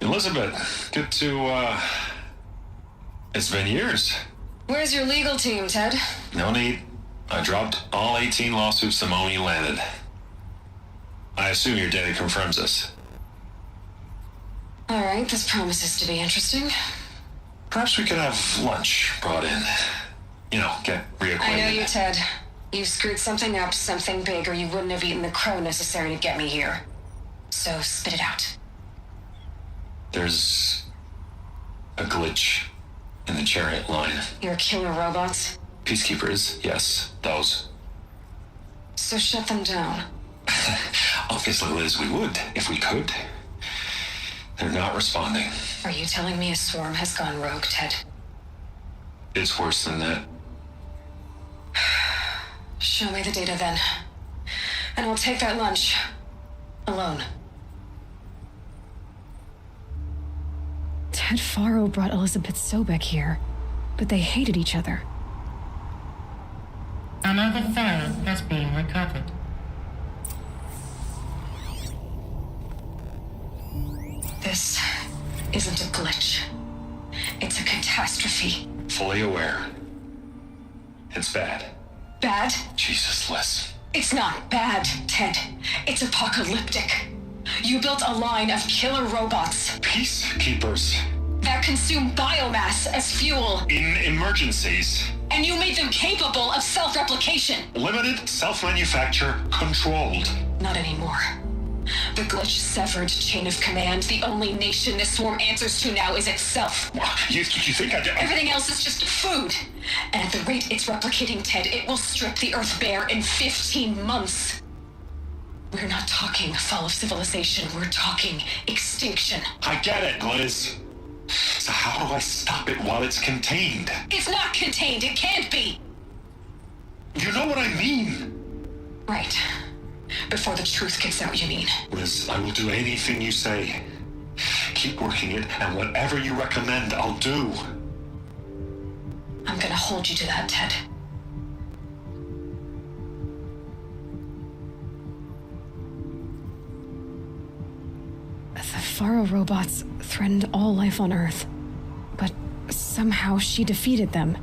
Elizabeth, good to, it's been years. Where's your legal team, Ted? No need. I dropped all 18 lawsuits the moment you landed. I assume your data confirms this. All right, this promises to be interesting. Perhaps we could have lunch brought in. You know, get reacquainted. I know you, Ted. You screwed something up, something big, or you wouldn't have eaten the crow necessary to get me here. So spit it out. There's a glitch in the chariot line. Your killer robots? Peacekeepers, yes, those. So shut them down. Obviously, Liz, we would, if we could. They're not responding. Are you telling me a swarm has gone rogue, Ted? It's worse than that. Show me the data then. And I'll take that lunch. Alone. Ted Faro brought Elizabeth Sobek here, but they hated each other. Another file has been recovered. This isn't a glitch. It's a catastrophe. Fully aware. It's bad. Bad? Jesus, Liz. It's not bad, Ted. It's apocalyptic. You built a line of killer robots. Peacekeepers. That consume biomass as fuel. In emergencies. And you made them capable of self-replication. Limited, self-manufacture, controlled. Not anymore. The glitch severed chain of command. The only nation this swarm answers to now is itself. You think I did? Everything else is just food. And at the rate it's replicating, Ted, it will strip the Earth bare in 15 months. We're not talking fall of civilization. We're talking extinction. I get it, Liz. So how do I stop it while it's contained? It's not contained. It can't be. You know what I mean. Right. Before the truth gets out, you mean? Liz, I will do anything you say. Keep working it, and whatever you recommend, I'll do. I'm gonna hold you to that, Ted. The Faro robots threatened all life on Earth, but somehow she defeated them.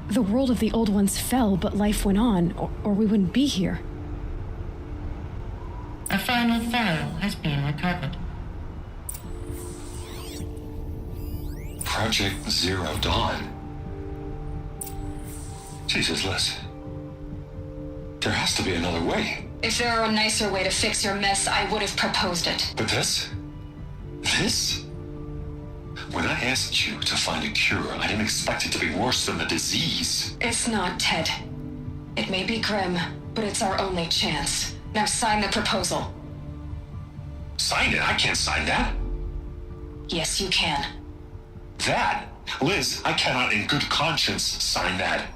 The world of the old ones fell, but life went on, or we wouldn't be here. A final file has been recovered. Project Zero Dawn. Jesus, Liz. There has to be another way. If there were a nicer way to fix your mess, I would have proposed it. But this? This? When I asked you to find a cure, I didn't expect it to be worse than the disease. It's not, Ted. It may be grim, but it's our only chance. Now sign the proposal. Sign it? I can't sign that. Yes, you can. That? Liz, I cannot in good conscience sign that.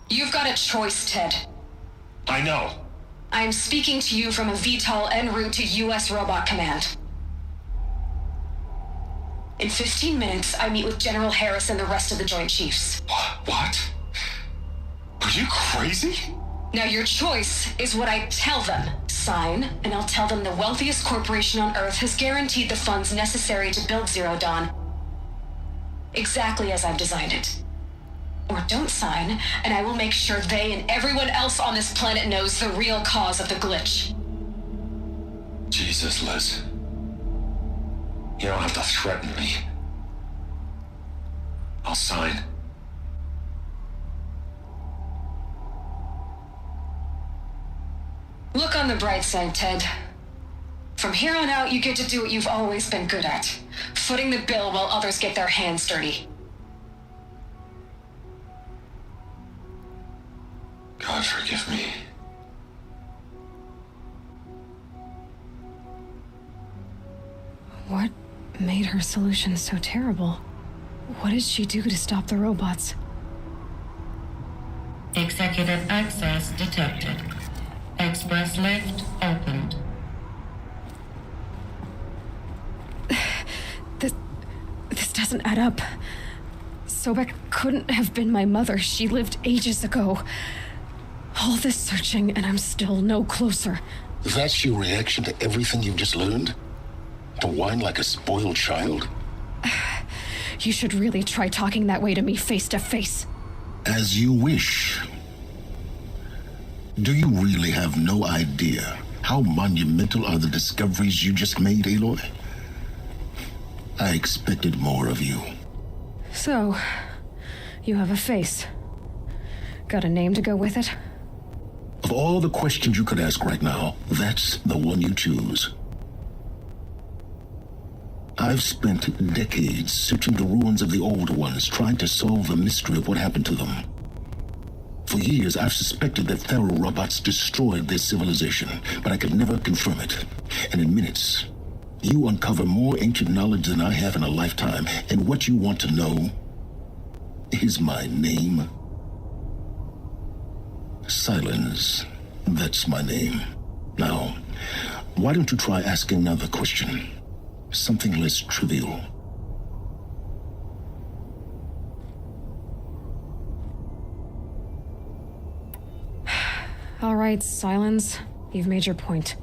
You've got a choice, Ted. I know. I am speaking to you from a VTOL en route to U.S. Robot Command. In 15 minutes, I meet with General Harris and the rest of the Joint Chiefs. What? Are you crazy? Now your choice is what I tell them. Sign, and I'll tell them the wealthiest corporation on Earth has guaranteed the funds necessary to build Zero Dawn. Exactly as I've designed it. Or don't sign, and I will make sure they and everyone else on this planet knows the real cause of the glitch. Jesus, Liz. You don't have to threaten me. I'll sign. Look on the bright side, Ted. From here on out, you get to do what you've always been good at. Footing the bill while others get their hands dirty. God forgive me. What made her solution so terrible? What did she do to stop the robots? Executive access detected. Express lift opened. This doesn't add up. Sobek couldn't have been my mother. She lived ages ago. All this searching, and I'm still no closer. That's your reaction to everything you've just learned? To whine like a spoiled child? You should really try talking that way to me face to face. As you wish. Do you really have no idea how monumental are the discoveries you just made, Aloy? I expected more of you. So, you have a face. Got a name to go with it? Of all the questions you could ask right now, that's the one you choose. I've spent decades searching the ruins of the old ones, trying to solve the mystery of what happened to them. For years, I've suspected that Faro robots destroyed their civilization, but I could never confirm it. And in minutes, you uncover more ancient knowledge than I have in a lifetime, and what you want to know is my name. Silence. That's my name. Now, why don't you try asking another question? Something less trivial. All right, Silence. You've made your point.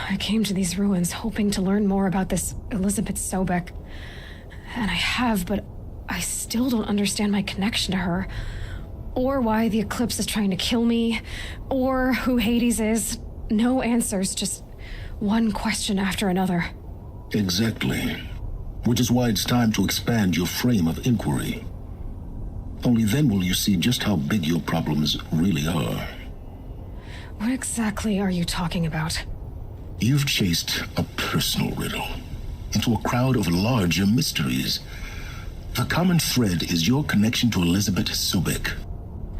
I came to these ruins hoping to learn more about this Elizabeth Sobek. And I have, but I still don't understand my connection to her. Or why the Eclipse is trying to kill me. Or who Hades is. No answers, just one question after another. Exactly. Which is why it's time to expand your frame of inquiry. Only then will you see just how big your problems really are. What exactly are you talking about? You've chased a personal riddle into a crowd of larger mysteries. The common thread is your connection to Elizabeth Sobek.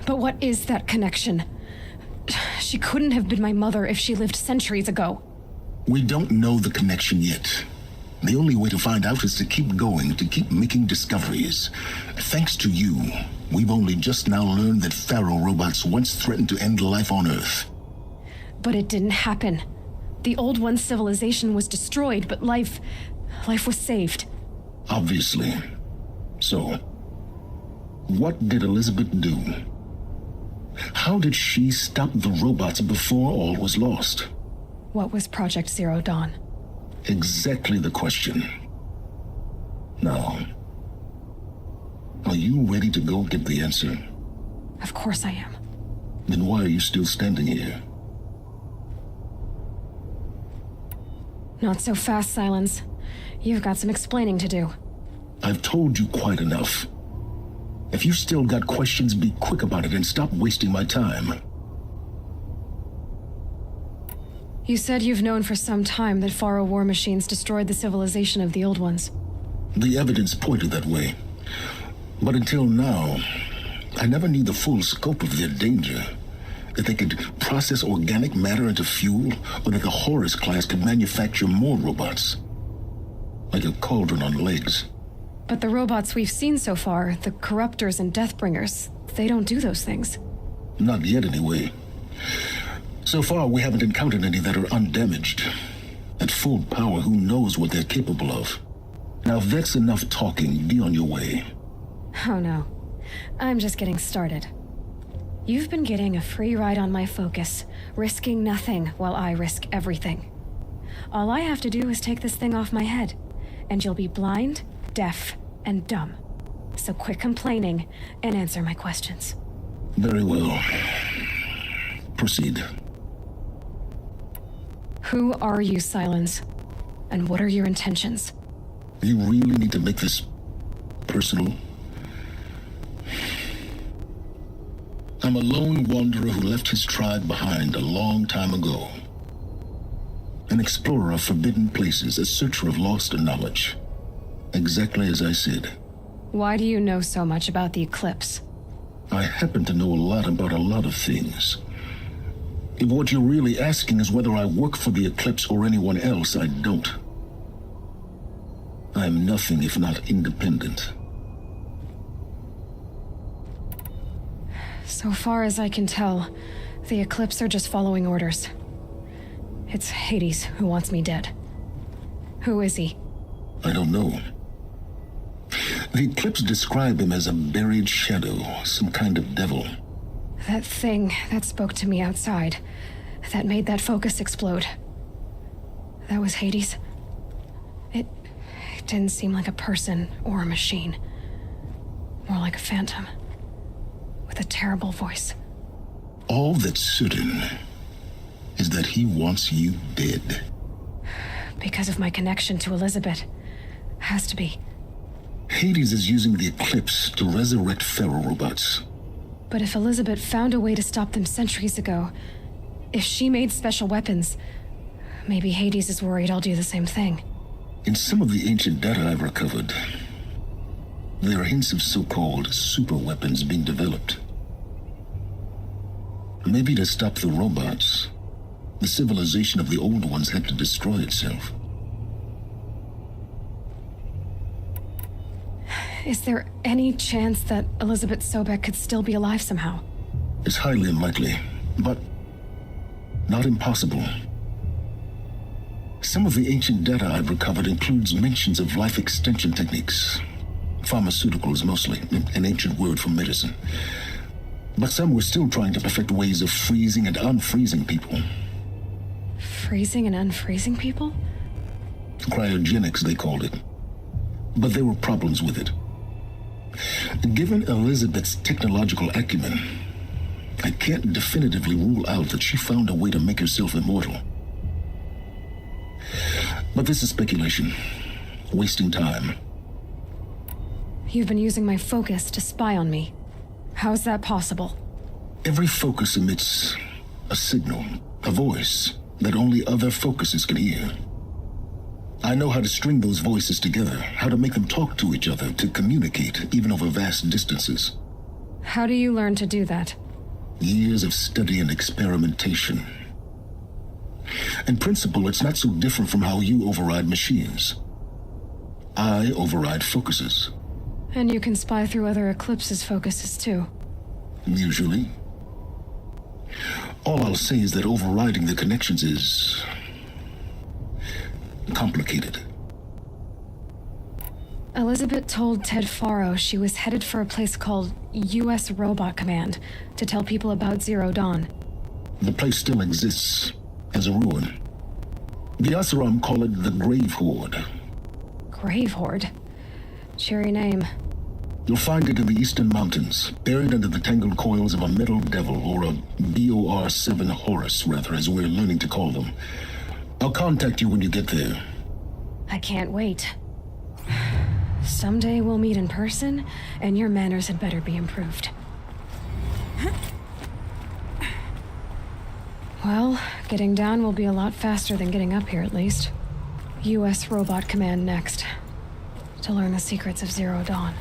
But what is that connection? She couldn't have been my mother if she lived centuries ago. We don't know the connection yet. The only way to find out is to keep going, to keep making discoveries. Thanks to you, we've only just now learned that Faro robots once threatened to end life on Earth. But it didn't happen. The Old One's civilization was destroyed, but life was saved. Obviously. So, what did Elizabeth do? How did she stop the robots before all was lost? What was Project Zero Dawn? Exactly the question. Now, are you ready to go get the answer? Of course I am. Then why are you still standing here? Not so fast, Silence. You've got some explaining to do. I've told you quite enough. If you've still got questions, be quick about it and stop wasting my time. You said you've known for some time that Faro war machines destroyed the civilization of the Old Ones. The evidence pointed that way. But until now, I never knew the full scope of their danger. That they could process organic matter into fuel, or that the Horus class could manufacture more robots. Like a cauldron on legs. But the robots we've seen so far, the Corruptors and Deathbringers, they don't do those things. Not yet, anyway. So far, we haven't encountered any that are undamaged. At full power, who knows what they're capable of? Now, if that's enough talking, be on your way. Oh no. I'm just getting started. You've been getting a free ride on my focus, risking nothing while I risk everything. All I have to do is take this thing off my head, and you'll be blind, deaf, and dumb. So quit complaining and answer my questions. Very well. Proceed. Who are you, Silence? And what are your intentions? You really need to make this personal? I'm a lone wanderer who left his tribe behind a long time ago. An explorer of forbidden places, a searcher of lost knowledge. Exactly as I said. Why do you know so much about the eclipse? I happen to know a lot about a lot of things. If what you're really asking is whether I work for the eclipse or anyone else, I don't. I'm nothing if not independent. So far as I can tell, the Eclipse are just following orders. It's Hades who wants me dead. Who is he? I don't know. The Eclipse describe him as a buried shadow, some kind of devil. That thing that spoke to me outside, that made that focus explode. That was Hades? It didn't seem like a person or a machine. More like a phantom. With a terrible voice. All that's certain is that he wants you dead. Because of my connection to Elizabeth. Has to be. Hades is using the Eclipse to resurrect Pharaoh robots. But if Elizabeth found a way to stop them centuries ago, if she made special weapons, maybe Hades is worried I'll do the same thing. In some of the ancient data I've recovered, there are hints of so-called super weapons being developed. Maybe to stop the robots, the civilization of the old ones had to destroy itself. Is there any chance that Elizabeth Sobek could still be alive somehow? It's highly unlikely, but not impossible. Some of the ancient data I've recovered includes mentions of life extension techniques. Pharmaceuticals mostly, an ancient word for medicine. But some were still trying to perfect ways of freezing and unfreezing people. Freezing and unfreezing people? Cryogenics, they called it. But there were problems with it. Given Elizabeth's technological acumen, I can't definitively rule out that she found a way to make herself immortal. But this is speculation. Wasting time. You've been using my focus to spy on me. How's that possible? Every focus emits a signal, a voice, that only other focuses can hear. I know how to string those voices together, how to make them talk to each other, to communicate, even over vast distances. How do you learn to do that? Years of study and experimentation. In principle, it's not so different from how you override machines. I override focuses. And you can spy through other Eclipse's focuses too. Usually. All I'll say is that overriding the connections is complicated. Elizabeth told Ted Faro she was headed for a place called U.S. Robot Command to tell people about Zero Dawn. The place still exists as a ruin. The Asaram call it the Grave Horde. Grave Horde? Cheery name. You'll find it in the Eastern Mountains, buried under the tangled coils of a metal devil, or a BOR-7 Horus, rather, as we're learning to call them. I'll contact you when you get there. I can't wait. Someday we'll meet in person, and your manners had better be improved. Well, getting down will be a lot faster than getting up here, at least. U.S. Robot Command next. To learn the secrets of Zero Dawn.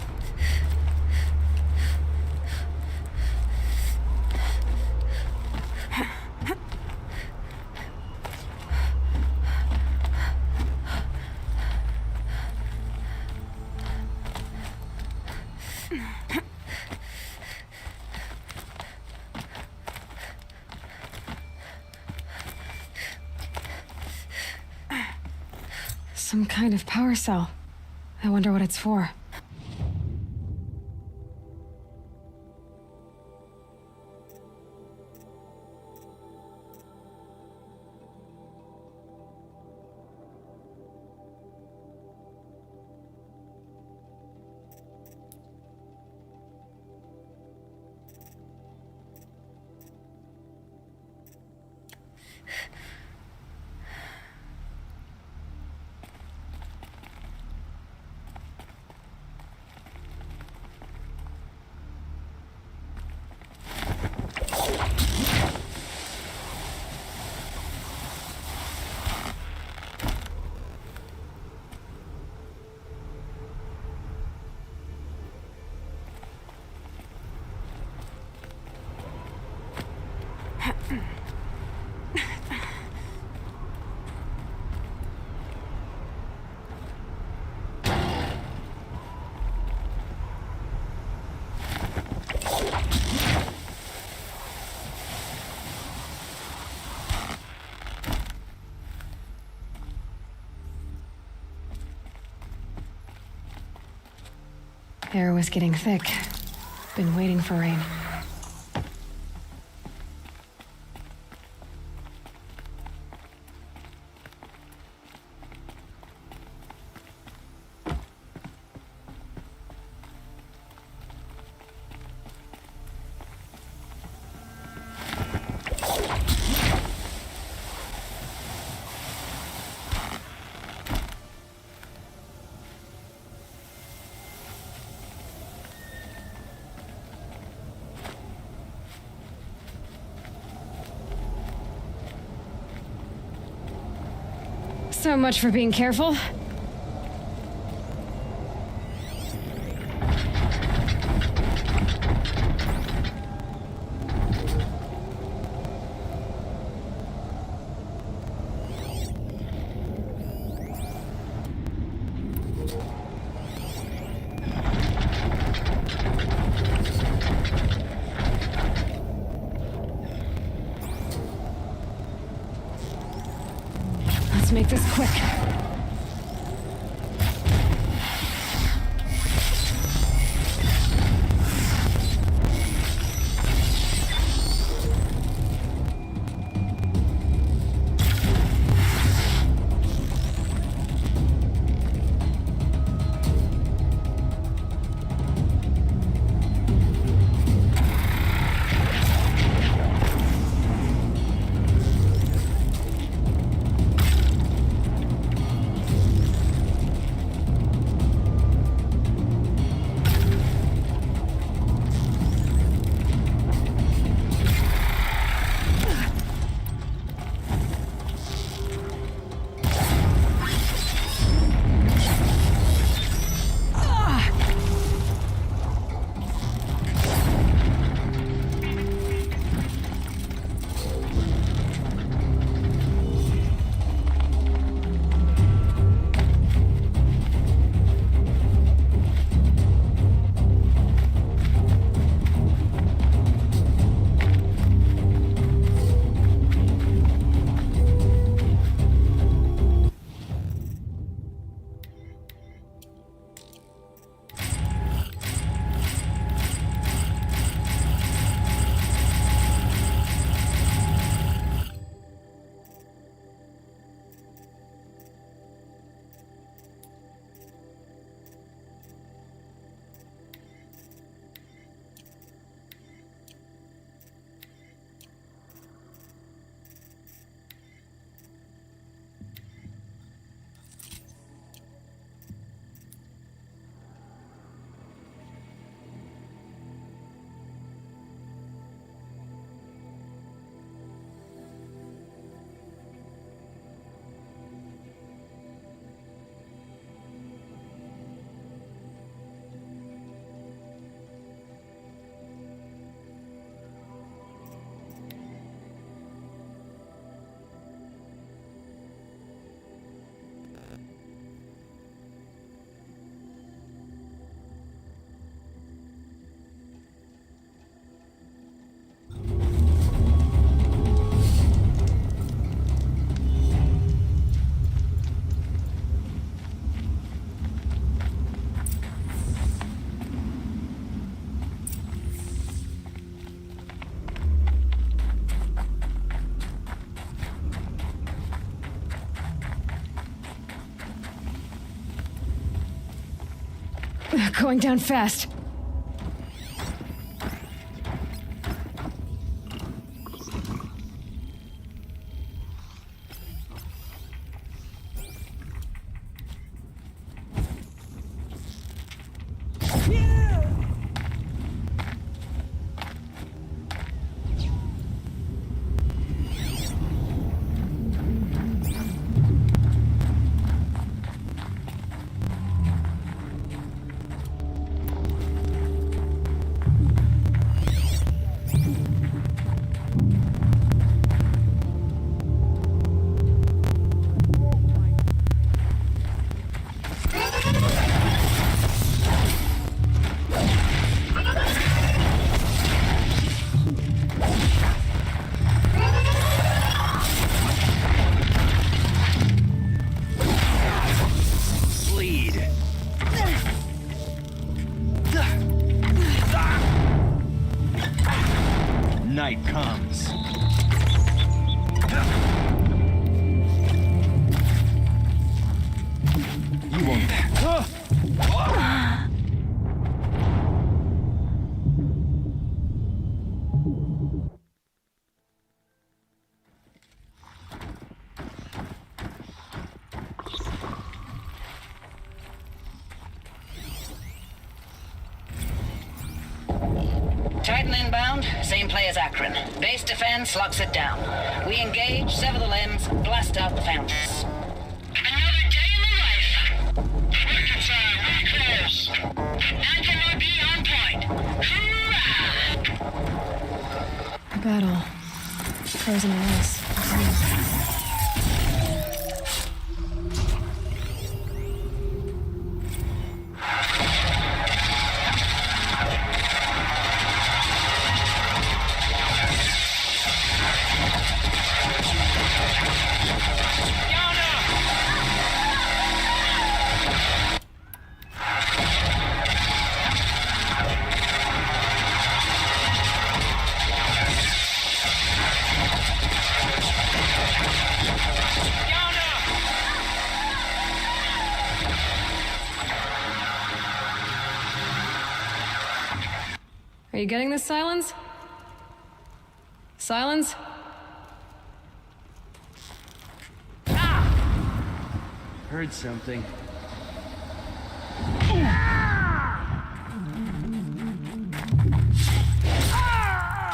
Some kind of power cell. I wonder what it's for. Air was getting thick. Been waiting for rain. So much for being careful. Let's make this quick. Going down fast. Night comes. You won't. Titan inbound, same play as Akron. Base defense locks it down. We engage, sever the limbs, blast out the fountains. Another day in the life. Reconcile, really close. 910 be on point. Hoorah! Battle. Frozen in ice. Are you getting this, Silence? Silence? Heard something.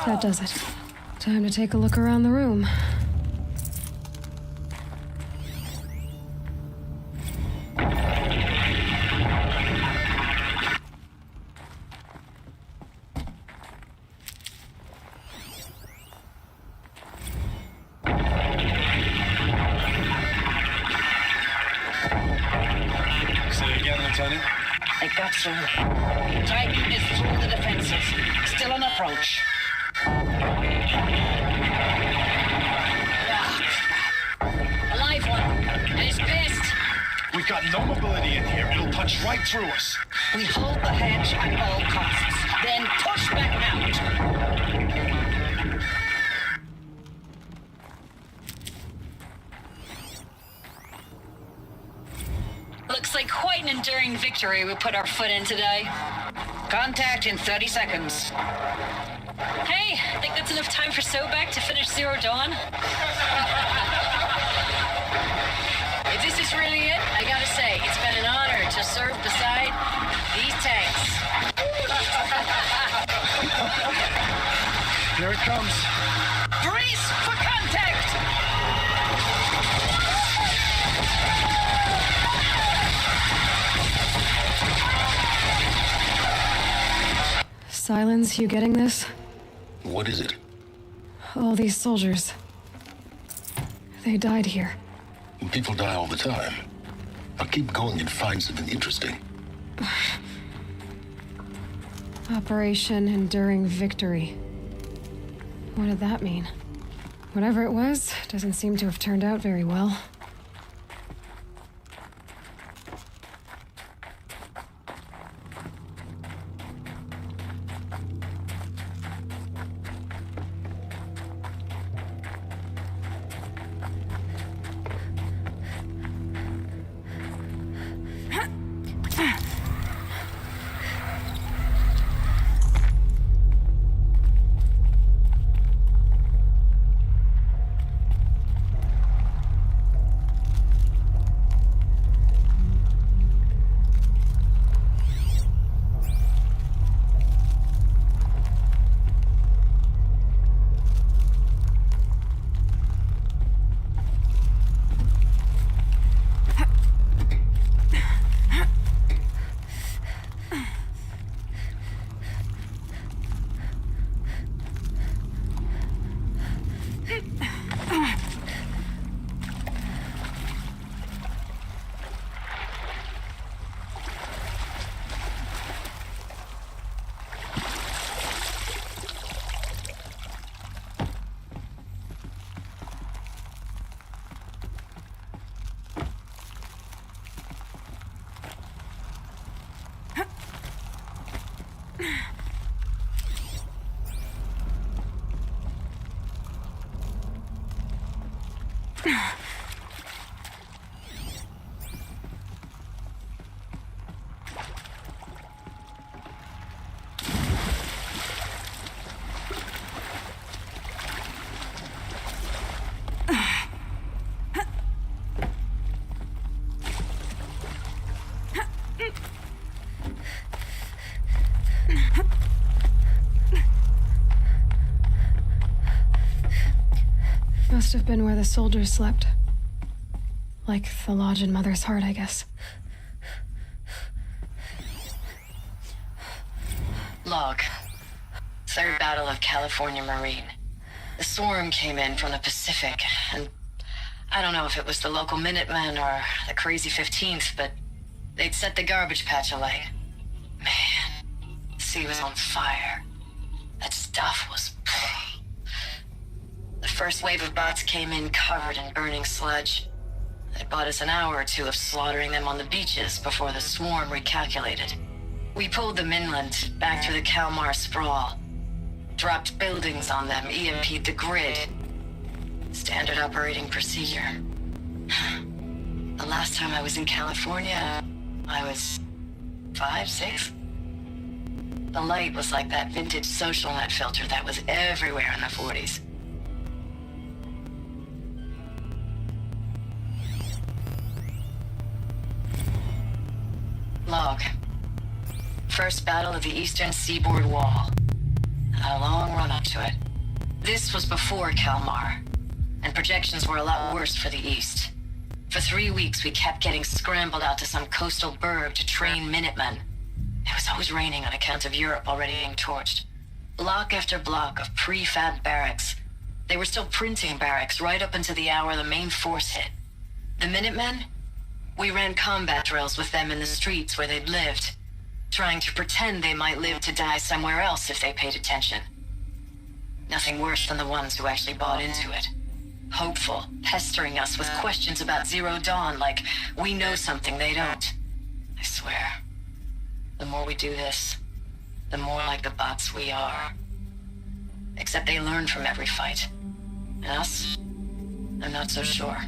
That does it. Time to take a look around the room. It got through. Titan is through the defenses. Still an approach. A live one. And he's pissed. We've got no mobility in here. It'll punch right through us. We hold the hedge at all costs. Then push back out. Looks like quite an enduring victory we put our foot in today. Contact in 30 seconds. Hey, I think that's enough time for Sobek to finish Zero Dawn. If this is really it, I gotta say, it's been an honor to serve beside these tanks. Here it comes. Brace for contact! Silence, you getting this? What is it? All these soldiers. They died here. People die all the time. I'll keep going and find something interesting. Operation Enduring Victory. What did that mean? Whatever it was, doesn't seem to have turned out very well. Must have been where the soldiers slept. Like the lodge in Mother's Heart, I guess. Log. Third Battle of California Marine. The swarm came in from the Pacific, and I don't know if it was the local Minutemen or the crazy 15th, but they'd set the garbage patch alight. Man, the sea was on fire. That stuff was... The first wave of bots came in covered in burning sludge. It bought us an hour or two of slaughtering them on the beaches before the swarm recalculated. We pulled them inland, back through the Kalmar sprawl. Dropped buildings on them, EMP'd the grid. Standard operating procedure. The last time I was in California, I was 5, 6? The light was like that vintage social net filter that was everywhere in the 40s. Log. First battle of the eastern seaboard wall. Had a long run up to it. This was before Kalmar, and projections were a lot worse for the east. For 3 weeks, we kept getting scrambled out to some coastal burg to train Minutemen. It was always raining on account of Europe already being torched. Block after block of prefab barracks. They were still printing barracks right up until the hour the main force hit. The Minutemen? We ran combat drills with them in the streets where they'd lived, trying to pretend they might live to die somewhere else if they paid attention. Nothing worse than the ones who actually bought into it. Hopeful, pestering us with questions about Zero Dawn like we know something they don't. I swear, the more we do this, the more like the bots we are. Except they learn from every fight. And us? I'm not so sure.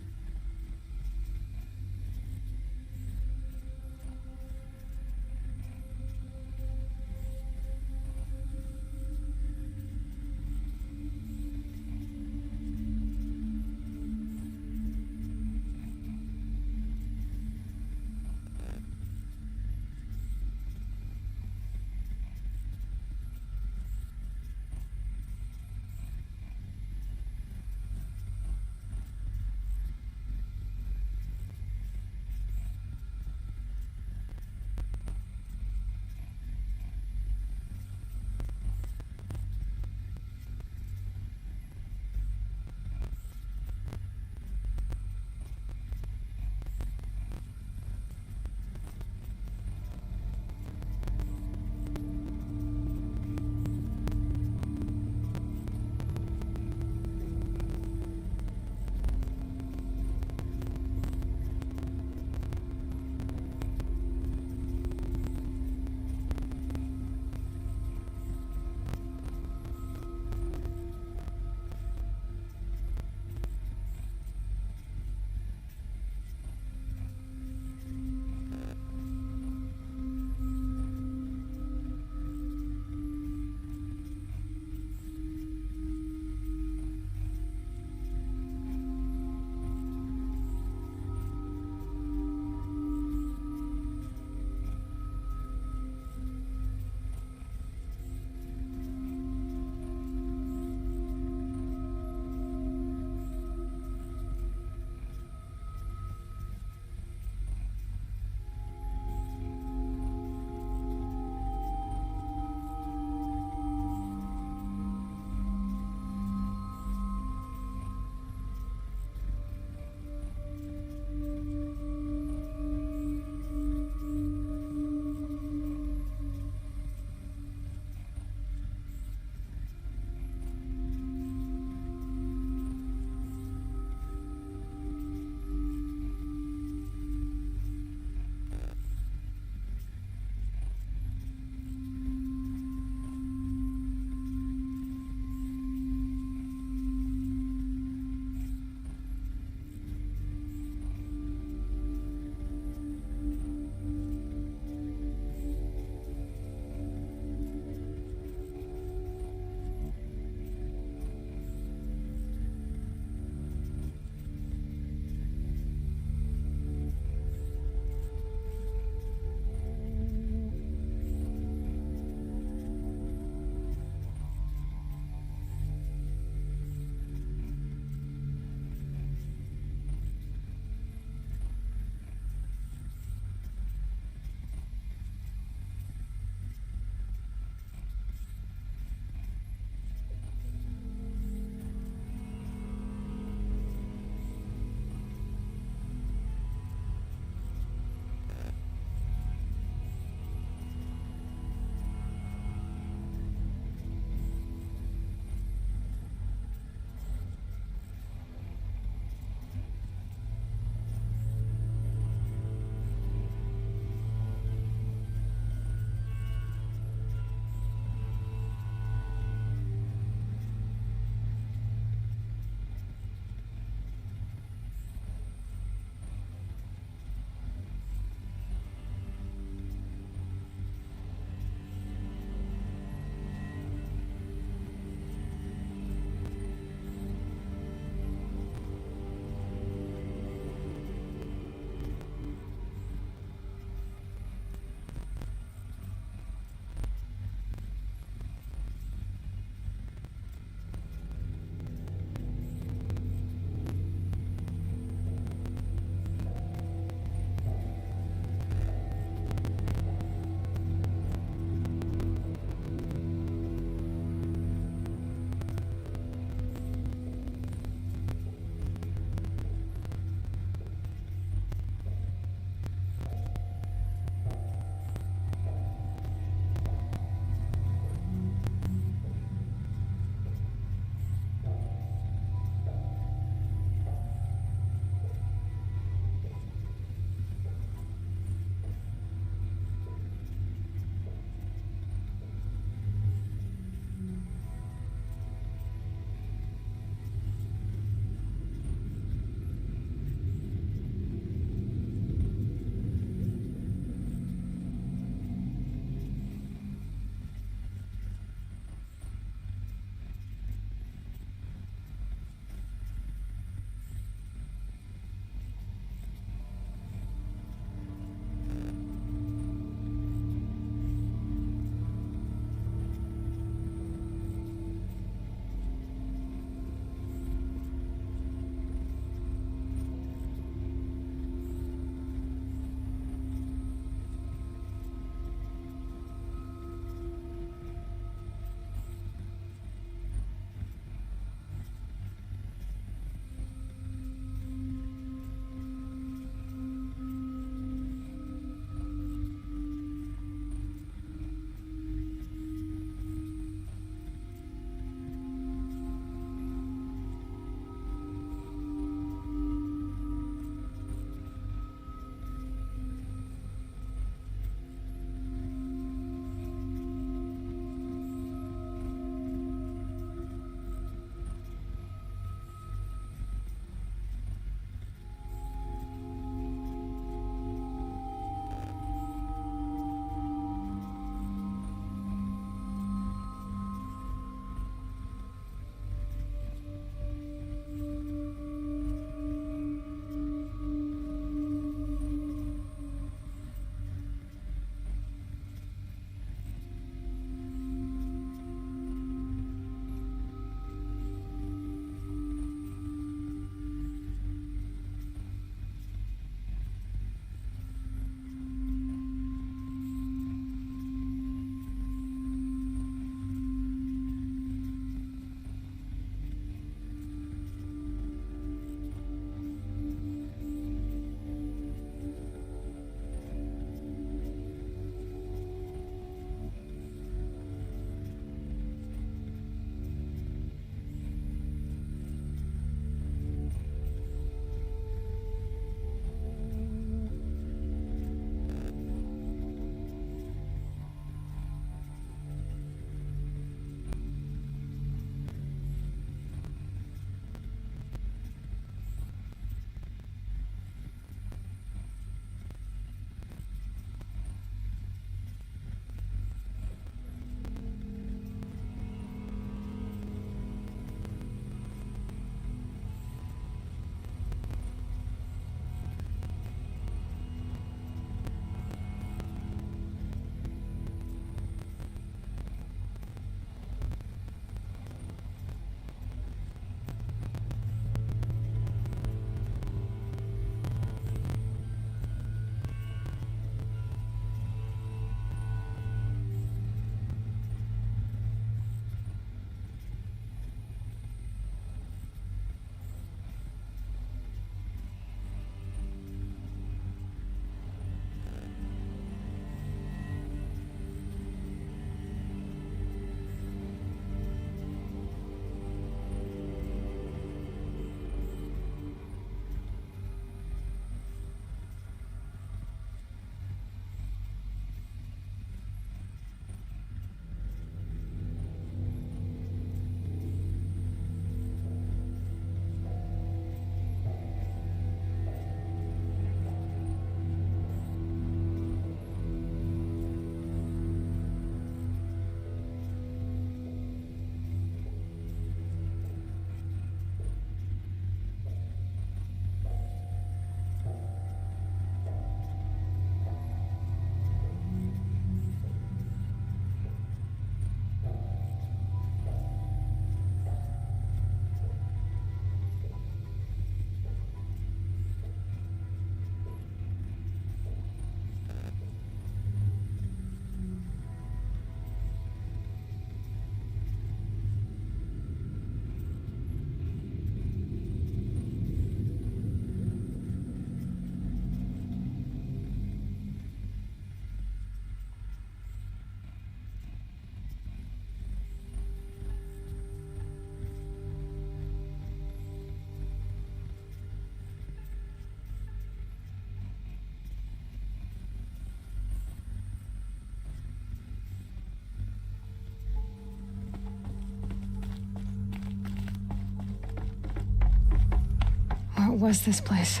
was this place?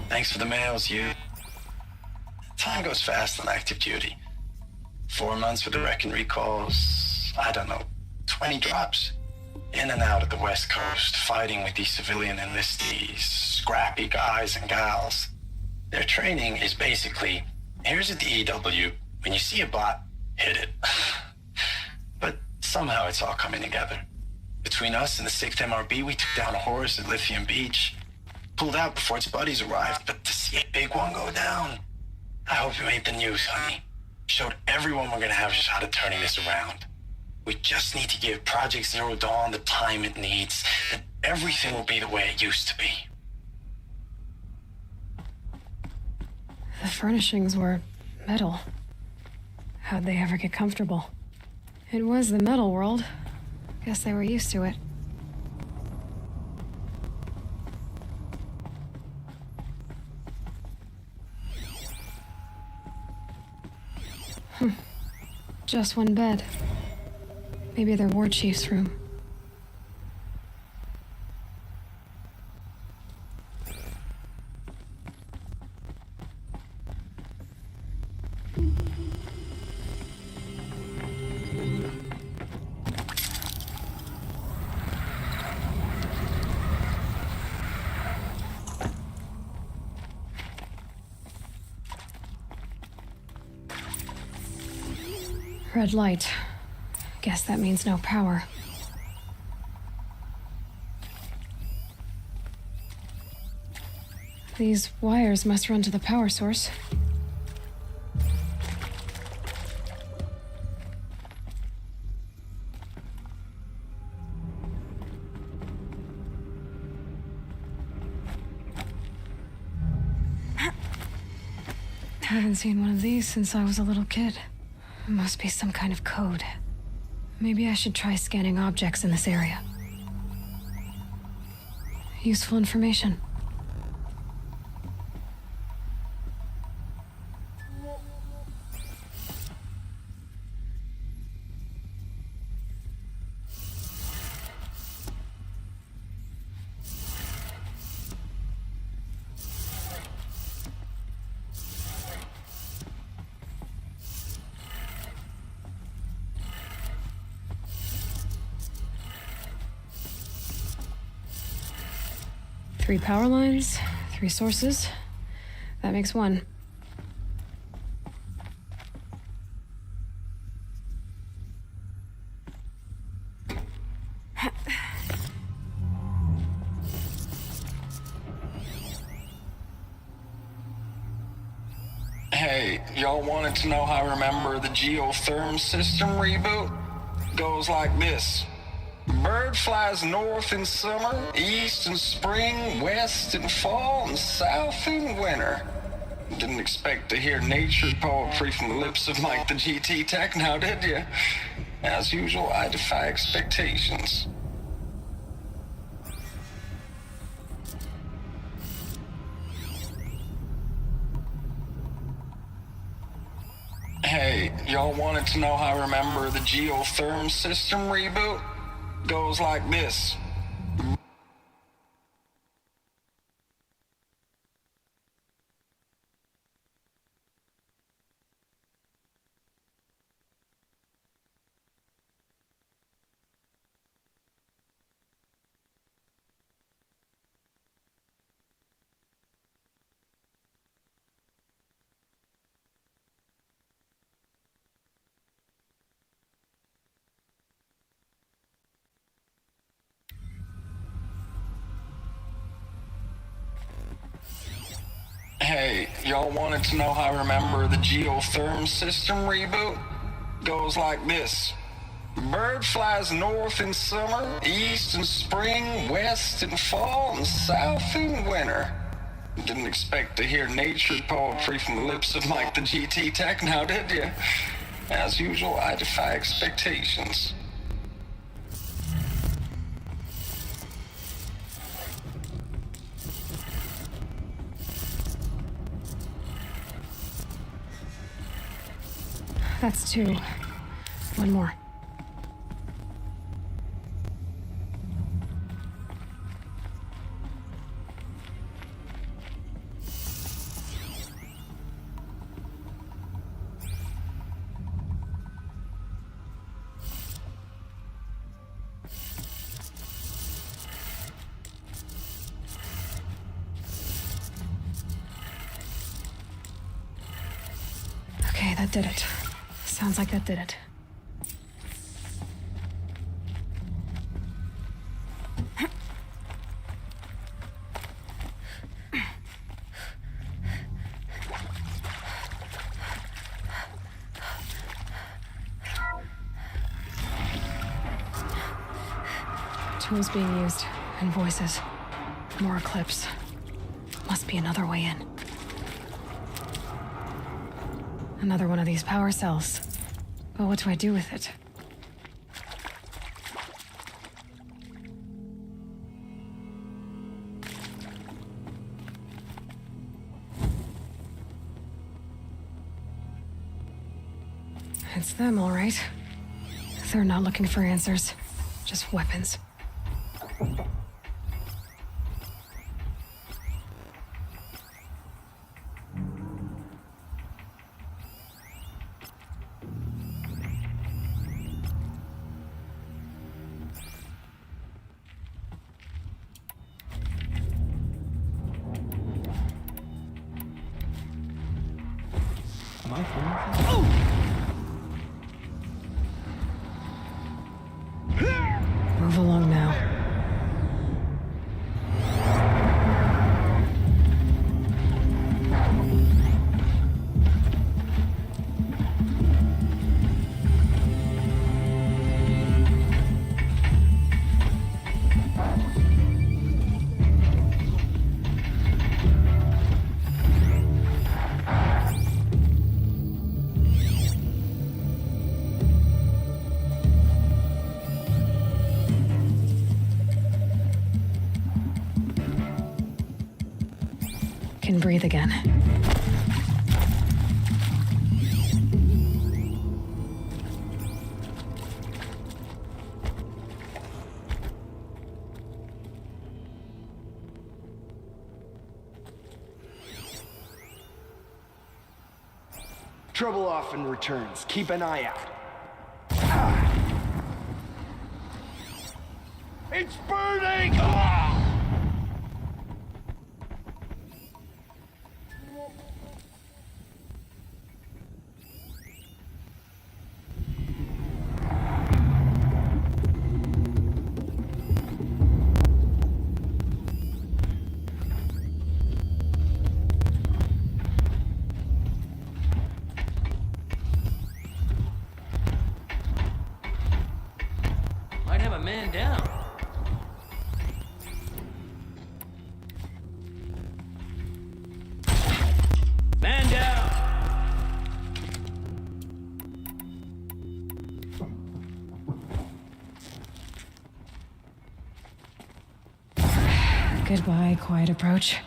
Thanks for the mails, you. Time goes fast on active duty. 4 months with the wreck and recalls, I don't know, 20 drops. In and out of the West Coast, fighting with these civilian enlistees, scrappy guys and gals. Their training is basically, here's a DEW, when you see a bot, hit it. But somehow it's all coming together. Between us and the 6th MRB, we took down a horse at Lithium Beach. Pulled out before its buddies arrived, but to see a big one go down, I hope it made the news, honey. Showed everyone we're gonna have a shot at turning this around. We just need to give Project Zero Dawn the time it needs, then everything will be the way it used to be. The furnishings were metal. How'd they ever get comfortable? It was the metal world. Guess they were used to it. Just one bed. Maybe their war chief's room. Red light. Guess that means no power. These wires must run to the power source. Haven't seen one of these since I was a little kid. Must be some kind of code. Maybe I should try scanning objects in this area. Useful information. Three power lines, 3 sources. That makes 1. Hey, y'all wanted to know how I remember the geotherm system reboot? Goes like this. Bird flies north in summer, east in spring, west in fall, and south in winter. Didn't expect to hear nature poetry from the lips of Mike the GT Tech now, did you? As usual, I defy expectations. Hey, y'all wanted to know how I remember the geotherm system reboot? Goes like this. Hey, y'all wanted to know how I remember the geotherm system reboot? Goes like this. Bird flies north in summer, east in spring, west in fall, and south in winter. Didn't expect to hear nature poetry from the lips of Mike the GT Tech now, did you? As usual, I defy expectations. That's 2. 1 more. that did it. Sounds like that did it. Tools being used, and voices. More clips. Must be another way in. Another one of these power cells. But what do I do with it? It's them, all right. They're not looking for answers, just weapons. Move along now. Can breathe again. Trouble often returns. Keep an eye out. It's burning! Might have a man down. Man down! Goodbye, quiet approach.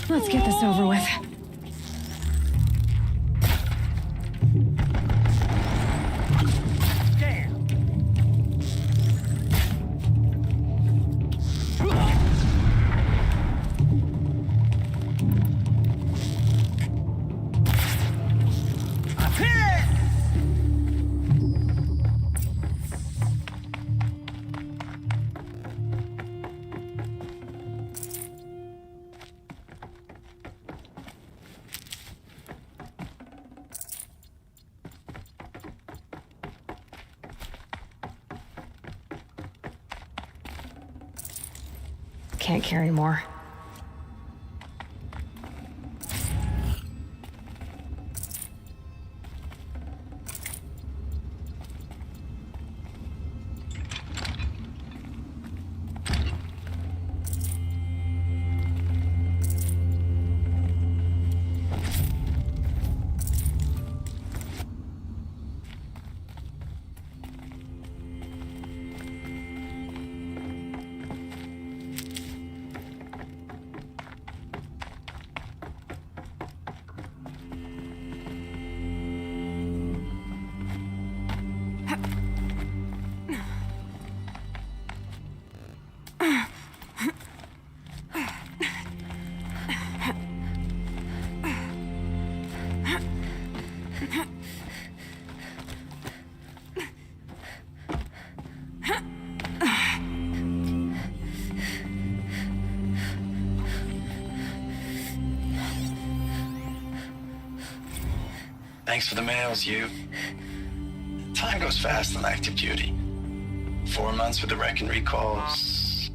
Let's get this over with. Can't carry more. Thanks for the mails, you. Time goes fast on active duty. 4 months with the wreck and recalls.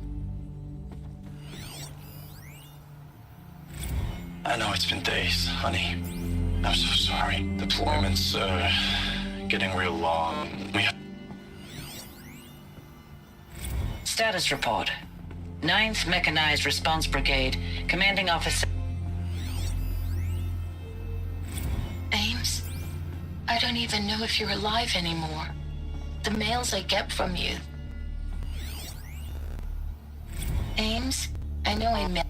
I know it's been days, honey. I'm so sorry. Deployments are getting real long. Status report. 9th Mechanized Response Brigade, Commanding Officer... Ames, I don't even know if you're alive anymore. The mails I get from you. Ames, I know I met...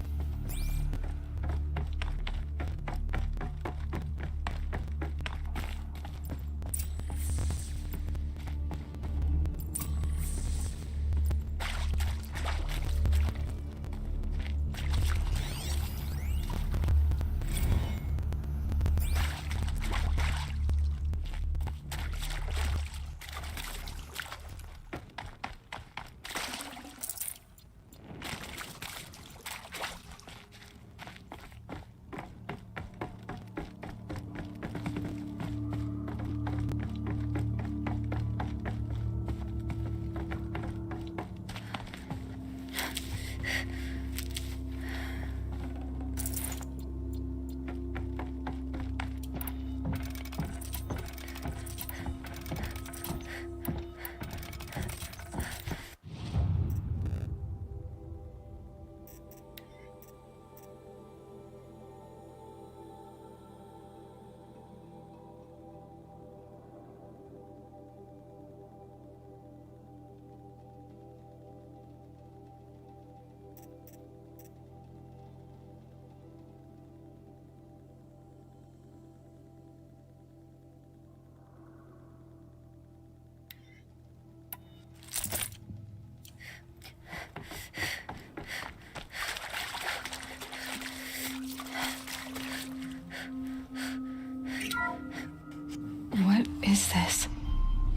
What is this?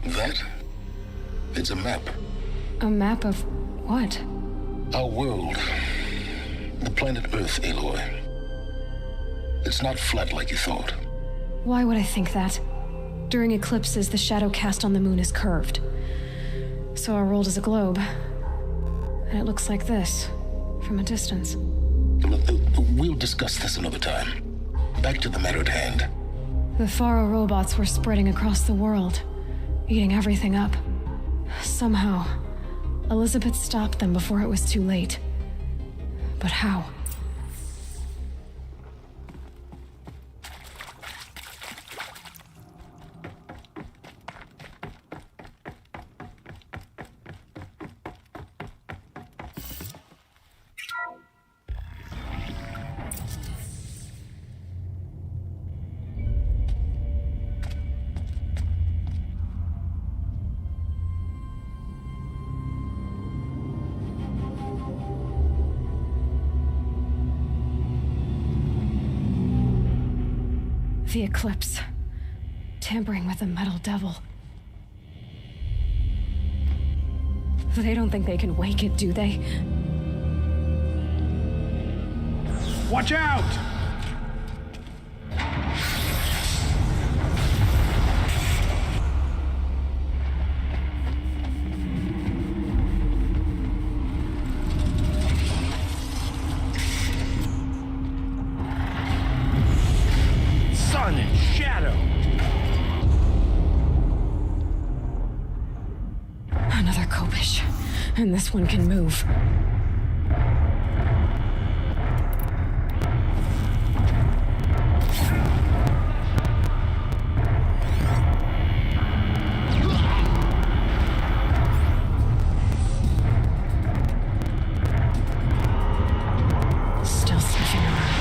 That? It's a map. A map of what? Our world. The planet Earth, Aloy. It's not flat like you thought. Why would I think that? During eclipses, the shadow cast on the moon is curved. So our world is a globe. And it looks like this, from a distance. We'll discuss this another time. Back to the matter at hand. The Faro robots were spreading across the world, eating everything up. Somehow, Elizabeth stopped them before it was too late. But how? The eclipse. Tampering with the metal devil. They don't think they can wake it, do they? Watch out! Sun and shadow. Another Kopish. And this one can move. Still sniffing around.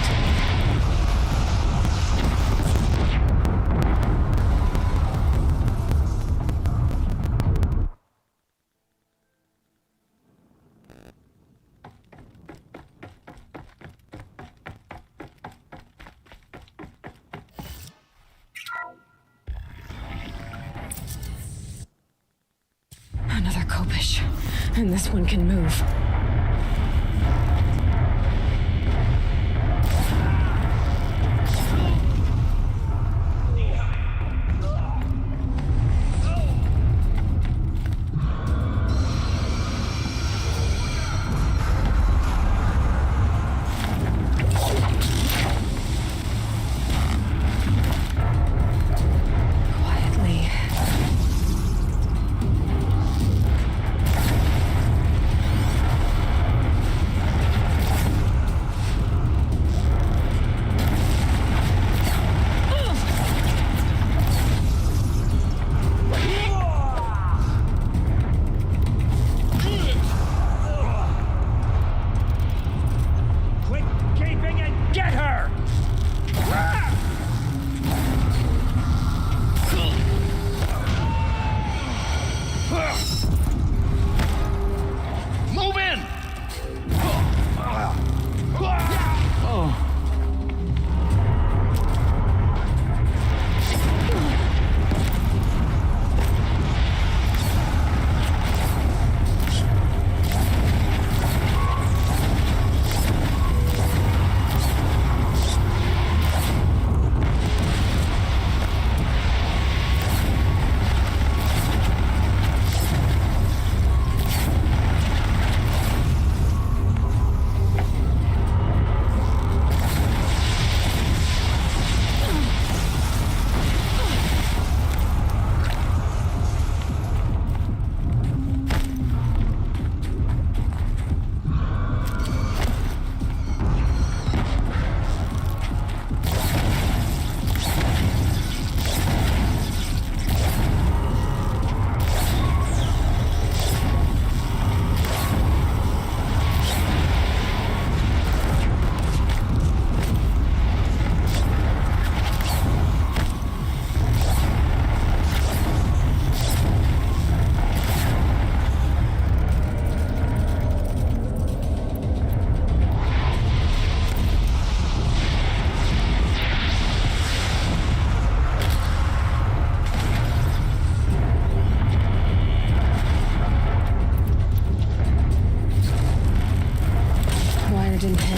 Another Kopish. And this one can move.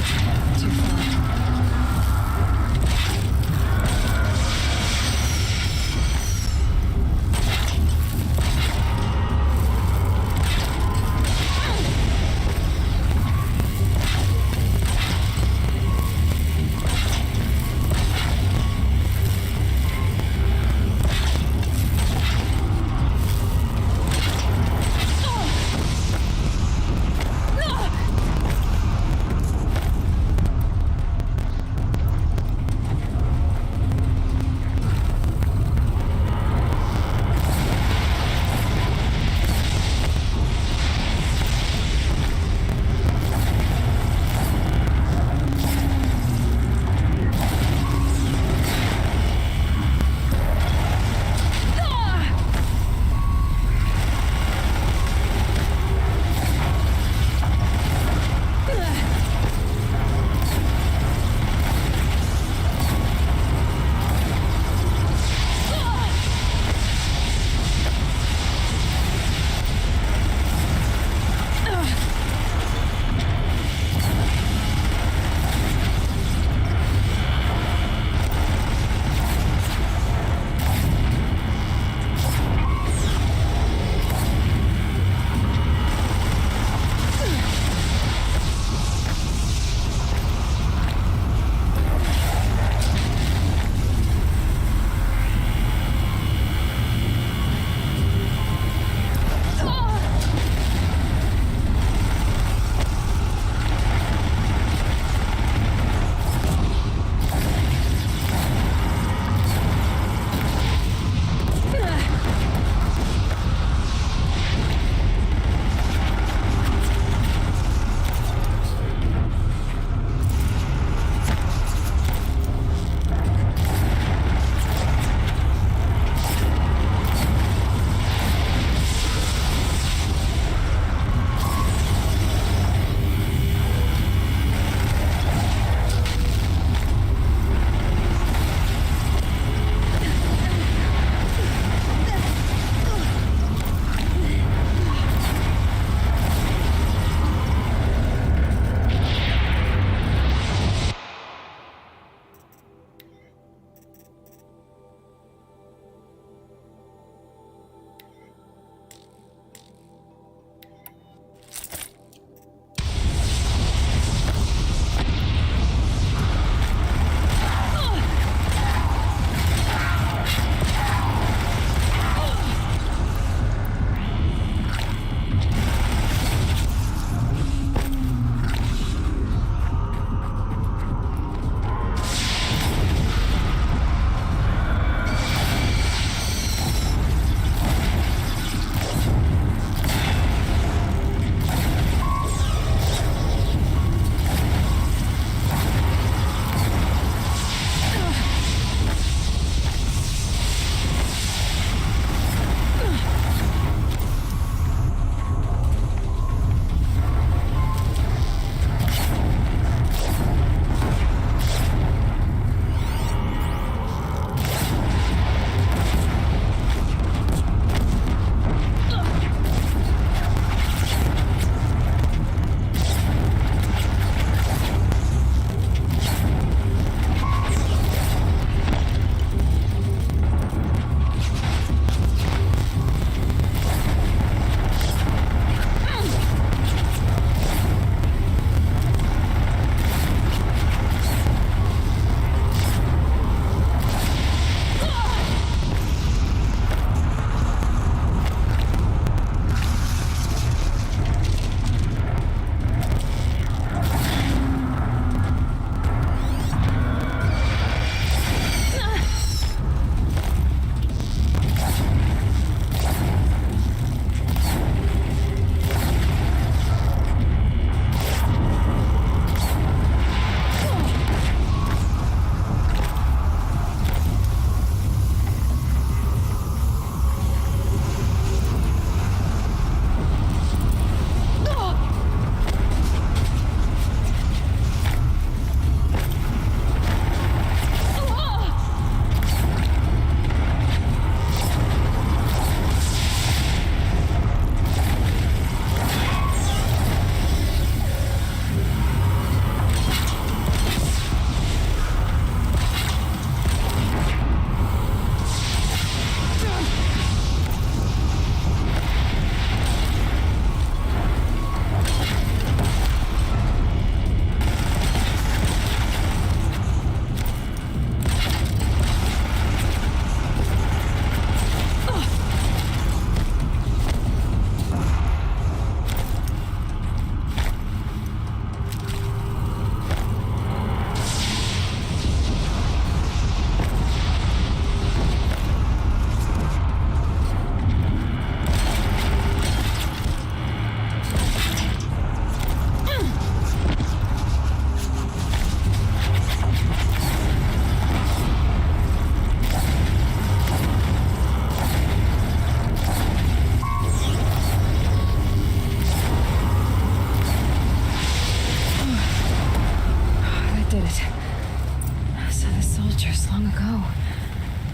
Too far.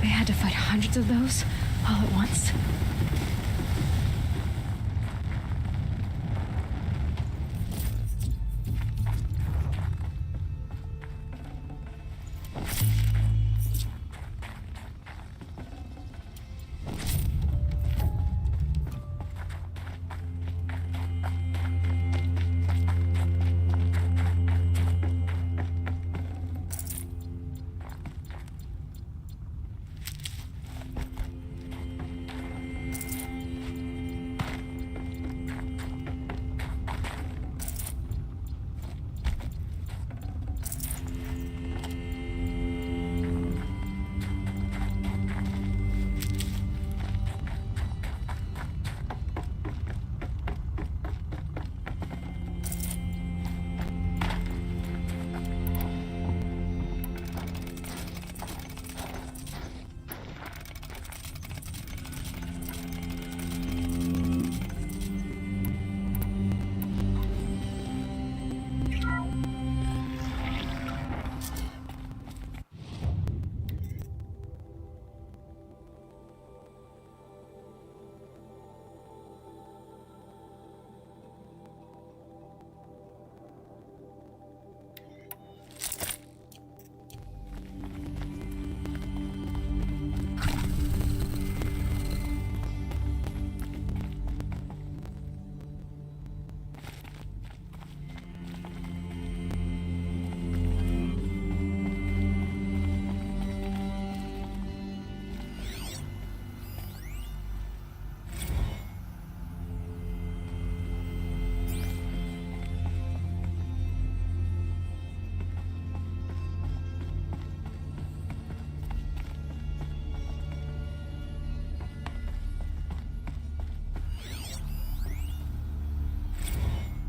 They had to fight hundreds of those all at once.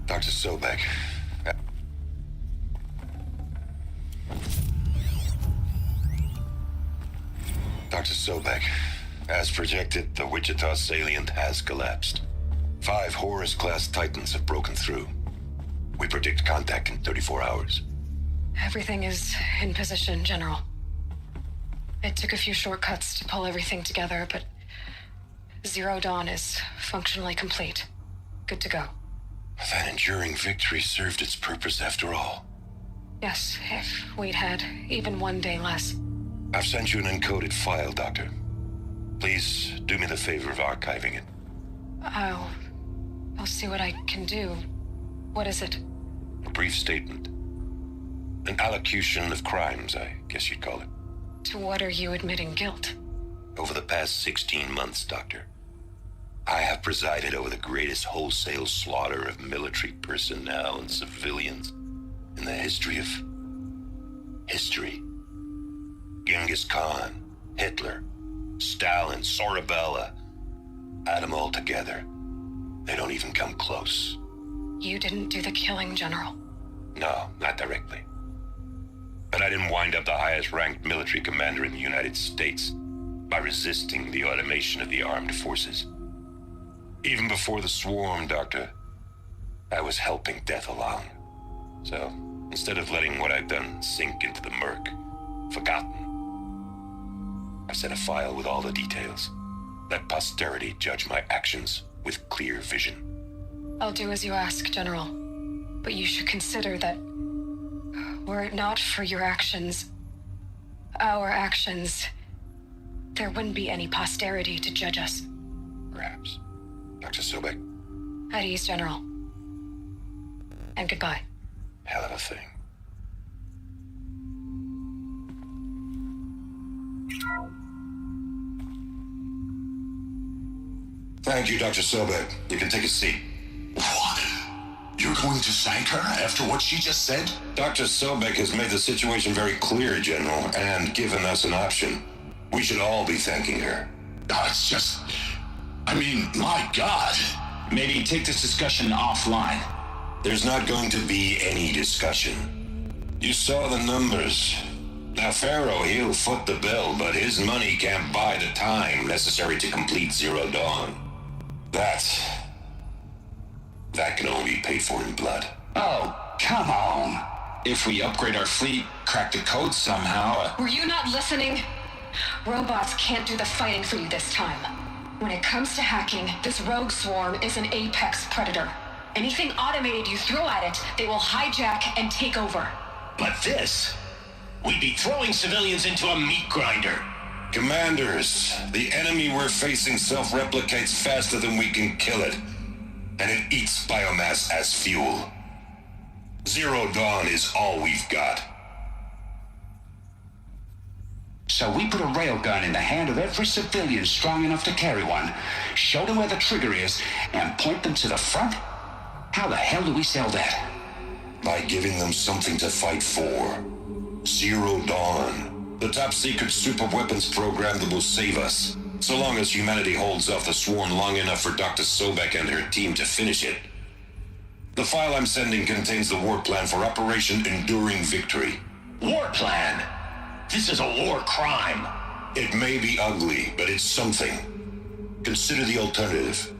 Dr. Sobek. Dr. Sobek, as projected, the Wichita salient has collapsed. 5 Horus-class Titans have broken through. We predict contact in 34 hours. Everything is in position, General. It took a few shortcuts to pull everything together, but Zero Dawn is functionally complete. Good to go. That enduring victory served its purpose after all. Yes, if we'd had even one day less. I've sent you an encoded file, Doctor. Please do me the favor of archiving it. I'll see what I can do. What is it? A brief statement. An allocution of crimes, I guess you'd call it. To what are you admitting guilt? Over the past 16 months, Doctor, I have presided over the greatest wholesale slaughter of military personnel and civilians in the history of history. Genghis Khan, Hitler, Stalin, Sorabella, add them all together. They don't even come close. You didn't do the killing, General. No, not directly. But I didn't wind up the highest ranked military commander in the United States by resisting the automation of the armed forces. Even before the swarm, Doctor, I was helping death along. So, instead of letting what I've done sink into the murk, forgotten, I set a file with all the details. Let posterity judge my actions with clear vision. I'll do as you ask, General. But you should consider that were it not for your actions, our actions, there wouldn't be any posterity to judge us. Perhaps. Dr. Sobek. At ease, General. And goodbye. Hell of a thing. Thank you, Dr. Sobek. You can take a seat. What? You're going to thank her after what she just said? Dr. Sobek has made the situation very clear, General, and given us an option. We should all be thanking her. No, it's just... I mean, my God. Maybe take this discussion offline. There's not going to be any discussion. You saw the numbers. Now, Pharaoh, he'll foot the bill, but his money can't buy the time necessary to complete Zero Dawn. That can only be paid for in blood. Oh, come on. If we upgrade our fleet, crack the code somehow... Were you not listening? Robots can't do the fighting for you this time. When it comes to hacking, this rogue swarm is an apex predator. Anything automated you throw at it, they will hijack and take over. But this? We'd be throwing civilians into a meat grinder. Commanders, the enemy we're facing self-replicates faster than we can kill it. And it eats biomass as fuel. Zero Dawn is all we've got. So we put a railgun in the hand of every civilian strong enough to carry one, show them where the trigger is, and point them to the front? How the hell do we sell that? By giving them something to fight for. Zero Dawn. The top-secret super-weapons program that will save us. So long as humanity holds off the swarm long enough for Dr. Sobek and her team to finish it. The file I'm sending contains the war plan for Operation Enduring Victory. War plan? This is a war crime. It may be ugly, but it's something. Consider the alternative.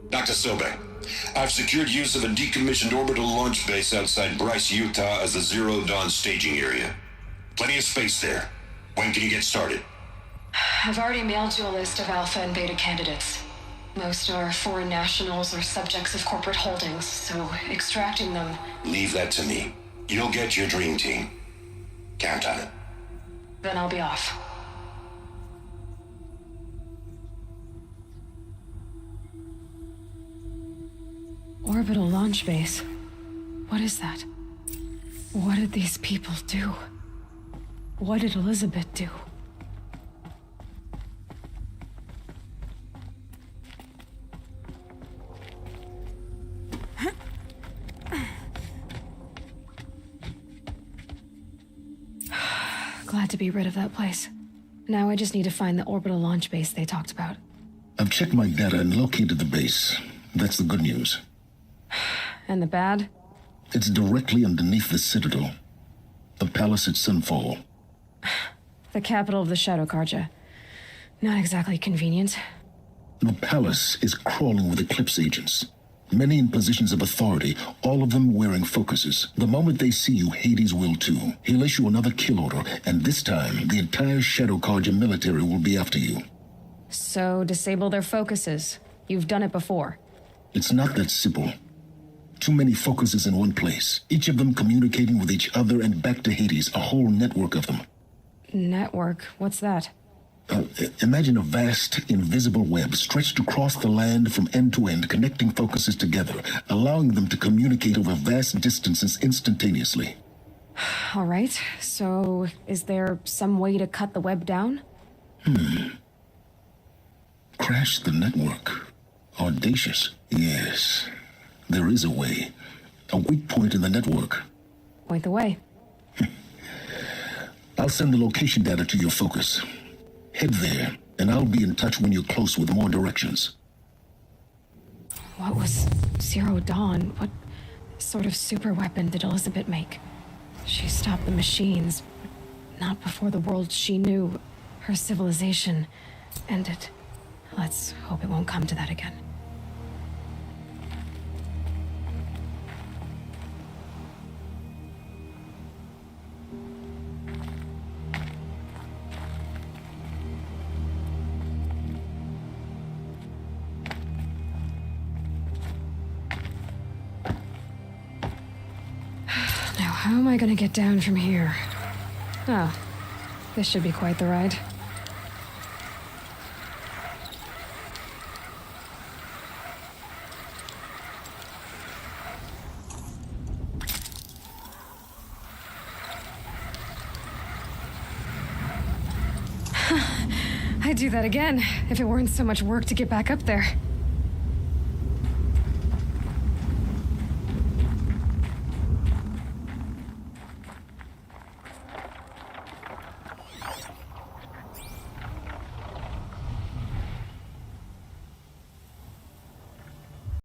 Dr. Sobek, I've secured use of a decommissioned orbital launch base outside Bryce, Utah as the Zero Dawn staging area. Plenty of space there. When can you get started? I've already mailed you a list of alpha and beta candidates. Most are foreign nationals or subjects of corporate holdings, so extracting them... Leave that to me. You'll get your dream team. Count on it. Then I'll be off. Orbital launch base. What is that? What did these people do? What did Elizabeth do? Glad to be rid of that place. Now I just need to find the orbital launch base they talked about. I've checked my data and located the base. That's the good news. And the bad? It's directly underneath the Citadel. The palace at Sunfall. The capital of the Shadow Carja. Not exactly convenient. The palace is crawling with Eclipse agents. Many in positions of authority, all of them wearing focuses. The moment they see you, Hades will too. He'll issue another kill order, and this time, the entire Shadow Carja military will be after you. So, disable their focuses. You've done it before. It's not that simple. Too many focuses in one place, each of them communicating with each other and back to Hades, a whole network of them. Network? What's that? Imagine a vast, invisible web stretched across the land from end to end, connecting focuses together, allowing them to communicate over vast distances instantaneously. All right, so is there some way to cut the web down? Crash the network. Audacious. Yes, there is a way. A weak point in the network. Point the way. I'll send the location data to your focus. Head there, and I'll be in touch when you're close with more directions. What was Zero Dawn? What sort of super weapon did Elizabeth make? She stopped the machines, but not before the world she knew, her civilization, ended. Let's hope it won't come to that again. How am I gonna get down from here? Oh, this should be quite the ride. I'd do that again if it weren't so much work to get back up there.